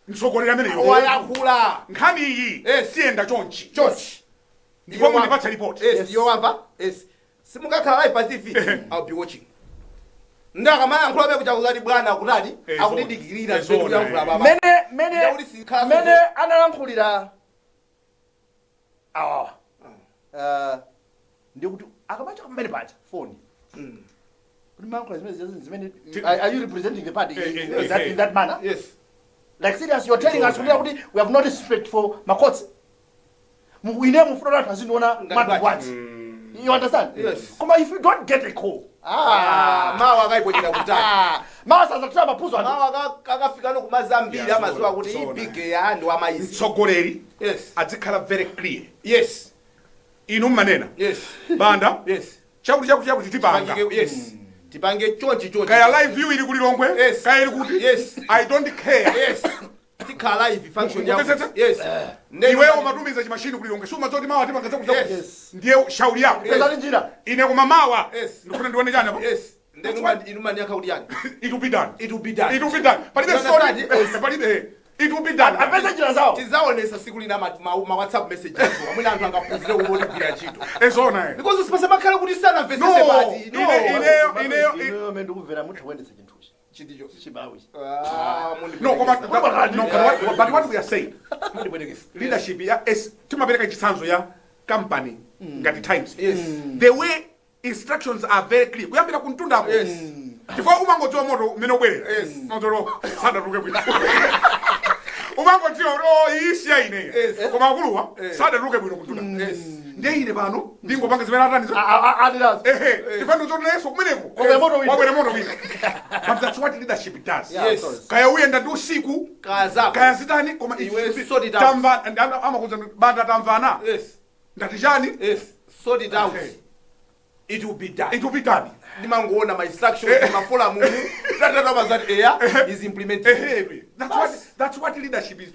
A: msokolera amene
B: wayankhula
A: nkhani iyi siyenda chonchi ndipo
B: Yo
A: mundipatsa report
B: yo wamva simukakhala live pa TV I'll be watching ndakamayankhula be kuja kuzati bwana kutati akutidikirira zikuyankhula baba
C: mene analankhulira ndikuti akabacha kumene pacha phone kuti mankhula zimene are you representing the party in that manner?
B: Yes.
C: Like serious, you're telling us kuti we have no respect for makotsi muine mufuna anthu aziniona madu what you understand?
B: Yes.
C: Koma if you don't get a call
B: mawa akaiponyera kutali
C: mawa sazatira mapuzo
B: mawa akafika no kumazambiri amaziwa kuti ibige ya ndi wamayizi
A: mtsogoleri
B: yes
A: adzikhala very clear
B: yes
A: inu mmanena
B: yes
A: banda
B: yes
A: chakuti tipanga
B: yes tipange chonchi
A: kaya live view ili kulilongwe kaya ili kuti
B: yes
A: I don't care
B: yes tikhala live function
A: yawo
B: yes
A: iwewo matumiza chimashini kulilongwe suma zoti mawa tipanga
B: yes
A: ndiye shauri yako
C: pesa njira
A: ine koma mawa
B: yes
A: ndikufuna ndione chani apo
B: yes inumani yakauti yani
A: it will be done
B: it will be done
A: palibe story palibe it will be done
C: apesa njira zawo
B: tizaonesa siku lina ma WhatsApp message acho amuna anthu angapuzire kubona kuya chito
A: ezona
B: because sipasa makhala kuti sana mvesese bati
A: ine
C: ndikuvera muthu wendesa chinthuchi
B: chidicho
C: chibawi
A: no but what we are saying leadership ya timapereka chitsanzo ya company ngati Times the way instructions are very clear kuyambira kuntundamo chifukwa umangodziwa moto umene ubwerera motoro sadatuke bwino kumangodziwa kuti isiya ine koma akuluwa sadatuke bwino kuntuna ndiye ine pano ndingopanga zimene atanizo tifano choneso kumeneko wabwera moto wina but that's what leadership does. Kaya uyenda ndi usiku kaya zitani koma Tamvani amakuza banda Tamvana ndati chani
B: sort it out. It will be done.
A: It will be done.
B: Ndimangoona my instructions mafola mungu that air is implemented.
A: That's what leadership is.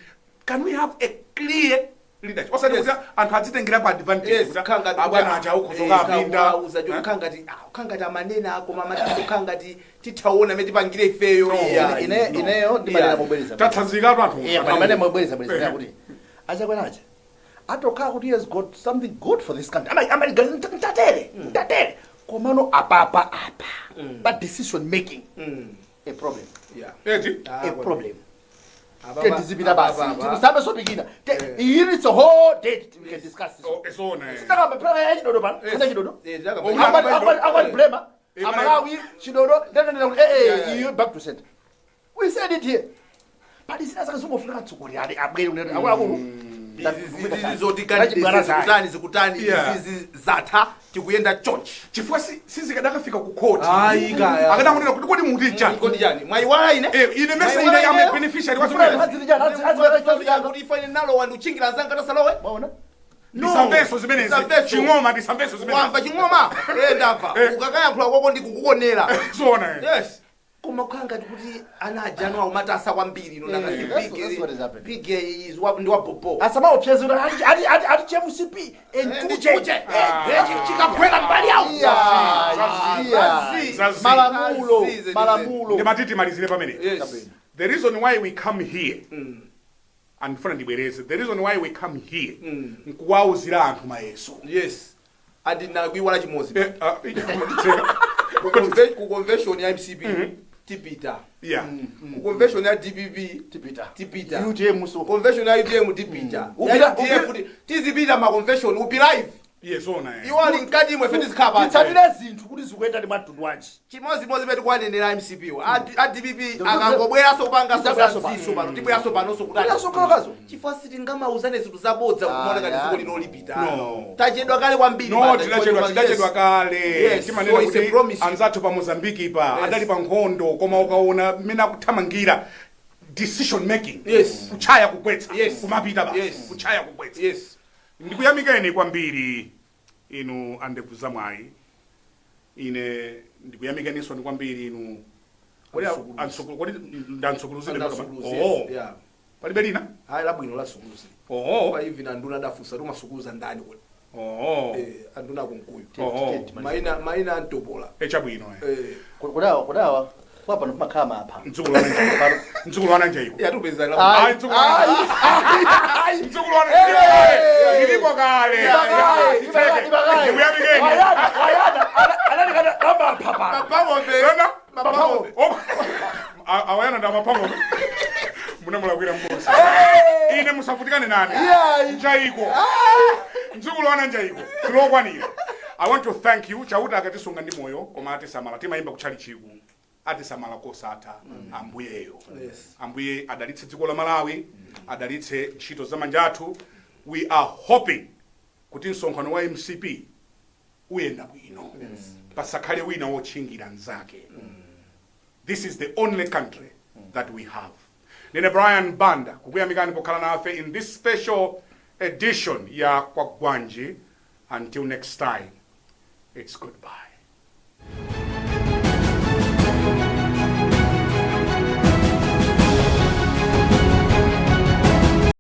A: Can we have a clear leadership? Osa ndikuza anthu adzitengira pa advantage
B: kuti
A: abwana acha ukhozoka apinda
B: uzajo ukangati amanena ako mamati ukangati titaona metipangire ifeyo
C: ineyo ndimanena mobweleza
A: tatsanzika anthu
C: amanena mobweleza kuti acha kwanacha atokhala kuti he has got something good for this country mtatere komano apa but decision making a problem a problem tendizipita basi tisambe sopikina here it's a whole day we can discuss this
A: it's on
C: sitakamba phela ya chidodo pano kana chidodo akwani blame Malawi chidodo you back to center we said it here but isina sakazungofuna tsukuri abwere akulu
B: zikutani izi zatha tikuyenda church
A: chifukwa sizikadakafika ku court akadakunena kuti kodi muti chani
B: kodi chani mwayiwala ine
A: ine mesa ine am beneficiary
B: kuti ifane nalo wandu uchingira nzanga tasalowe
C: maona
A: ndisambeso zimenezi chingoma ndisambeso zimenezi
B: wamva chingoma ndamva ukakayankhula kwako ndikukukonera
A: zona
B: yes kumakanga kuti ana janwa umatasa kwambiri no nanga big is ndi wa popo
C: asama opyezero ati chemusipi entuje chikakwela mbali yao malamulo
A: ndimatiti malizire pamene the reason why we come here and funa ndibwereze the reason why we come here nkuwauzira anthu mayeso
B: yes adina kuiwala chimozi ku convention ya MCP tipita ku convention ya DPP tipita
C: UTM so
B: convention ya UTM tipita tizipita ma convention upi live
A: yes ona
B: you are in kadi mwe fetizi kapa
C: titsalira zinthu kuti zikuenda ndi matundu wanji
B: chimozi beti kwanenera MCP a DPP akangobwera so kupanga so pano tibwera so pano so kudali
C: asokolokazo
B: chifukwa siti ngamauzane zinthu zabodza kumaona ngati ziko linolipita tachedwa kale kwambiri
A: tidachedwa kale timanena kuti anzathu pa Mozambique pa adali pa nkhondo koma ukaona mmene akuthamangira decision making kuchaya kugwetsa kumapita basi kuchaya kugwetsa ndikuyamikeni kwambiri inu andekuza mwayi ine ndikuyamikeninso ni kwambiri inu kodi ndansukuluzi palibe lina
B: hayi labwino la sukuluzi pa hivi na nduna dafusa rumasukuluza ndani kodi anduna kunkuyu maina antopola
A: echabwino
C: kudawa kwa pano pamakhala apa
A: mdzukulu wana njaiko
B: yatupeza
A: la mdzukulu wana ilipo kale ndikuyamikeni
C: analikana kamba papa
B: mapangombe
A: awayana nda mapangombe munamulakwira mbosa ine musafutikane nane njaiko mdzukulu wana njaiko tilokwanira. I want to thank you chauta akatisunga ndi moyo koma atisamala timayimba kuchali chiku atisamala kosatha ambuyeyo ambuye adalitse dziko la Malawi adalitse ntchito za manja athu. We are hoping kuti msonkhano wa MCP uyenda bwino pasakhale wina wotchingira nzake. This is the only country that we have. Nene Brian Banda kukuyamikani pokhala nafe in this special edition ya Kwagwanji. Until next time, it's goodbye.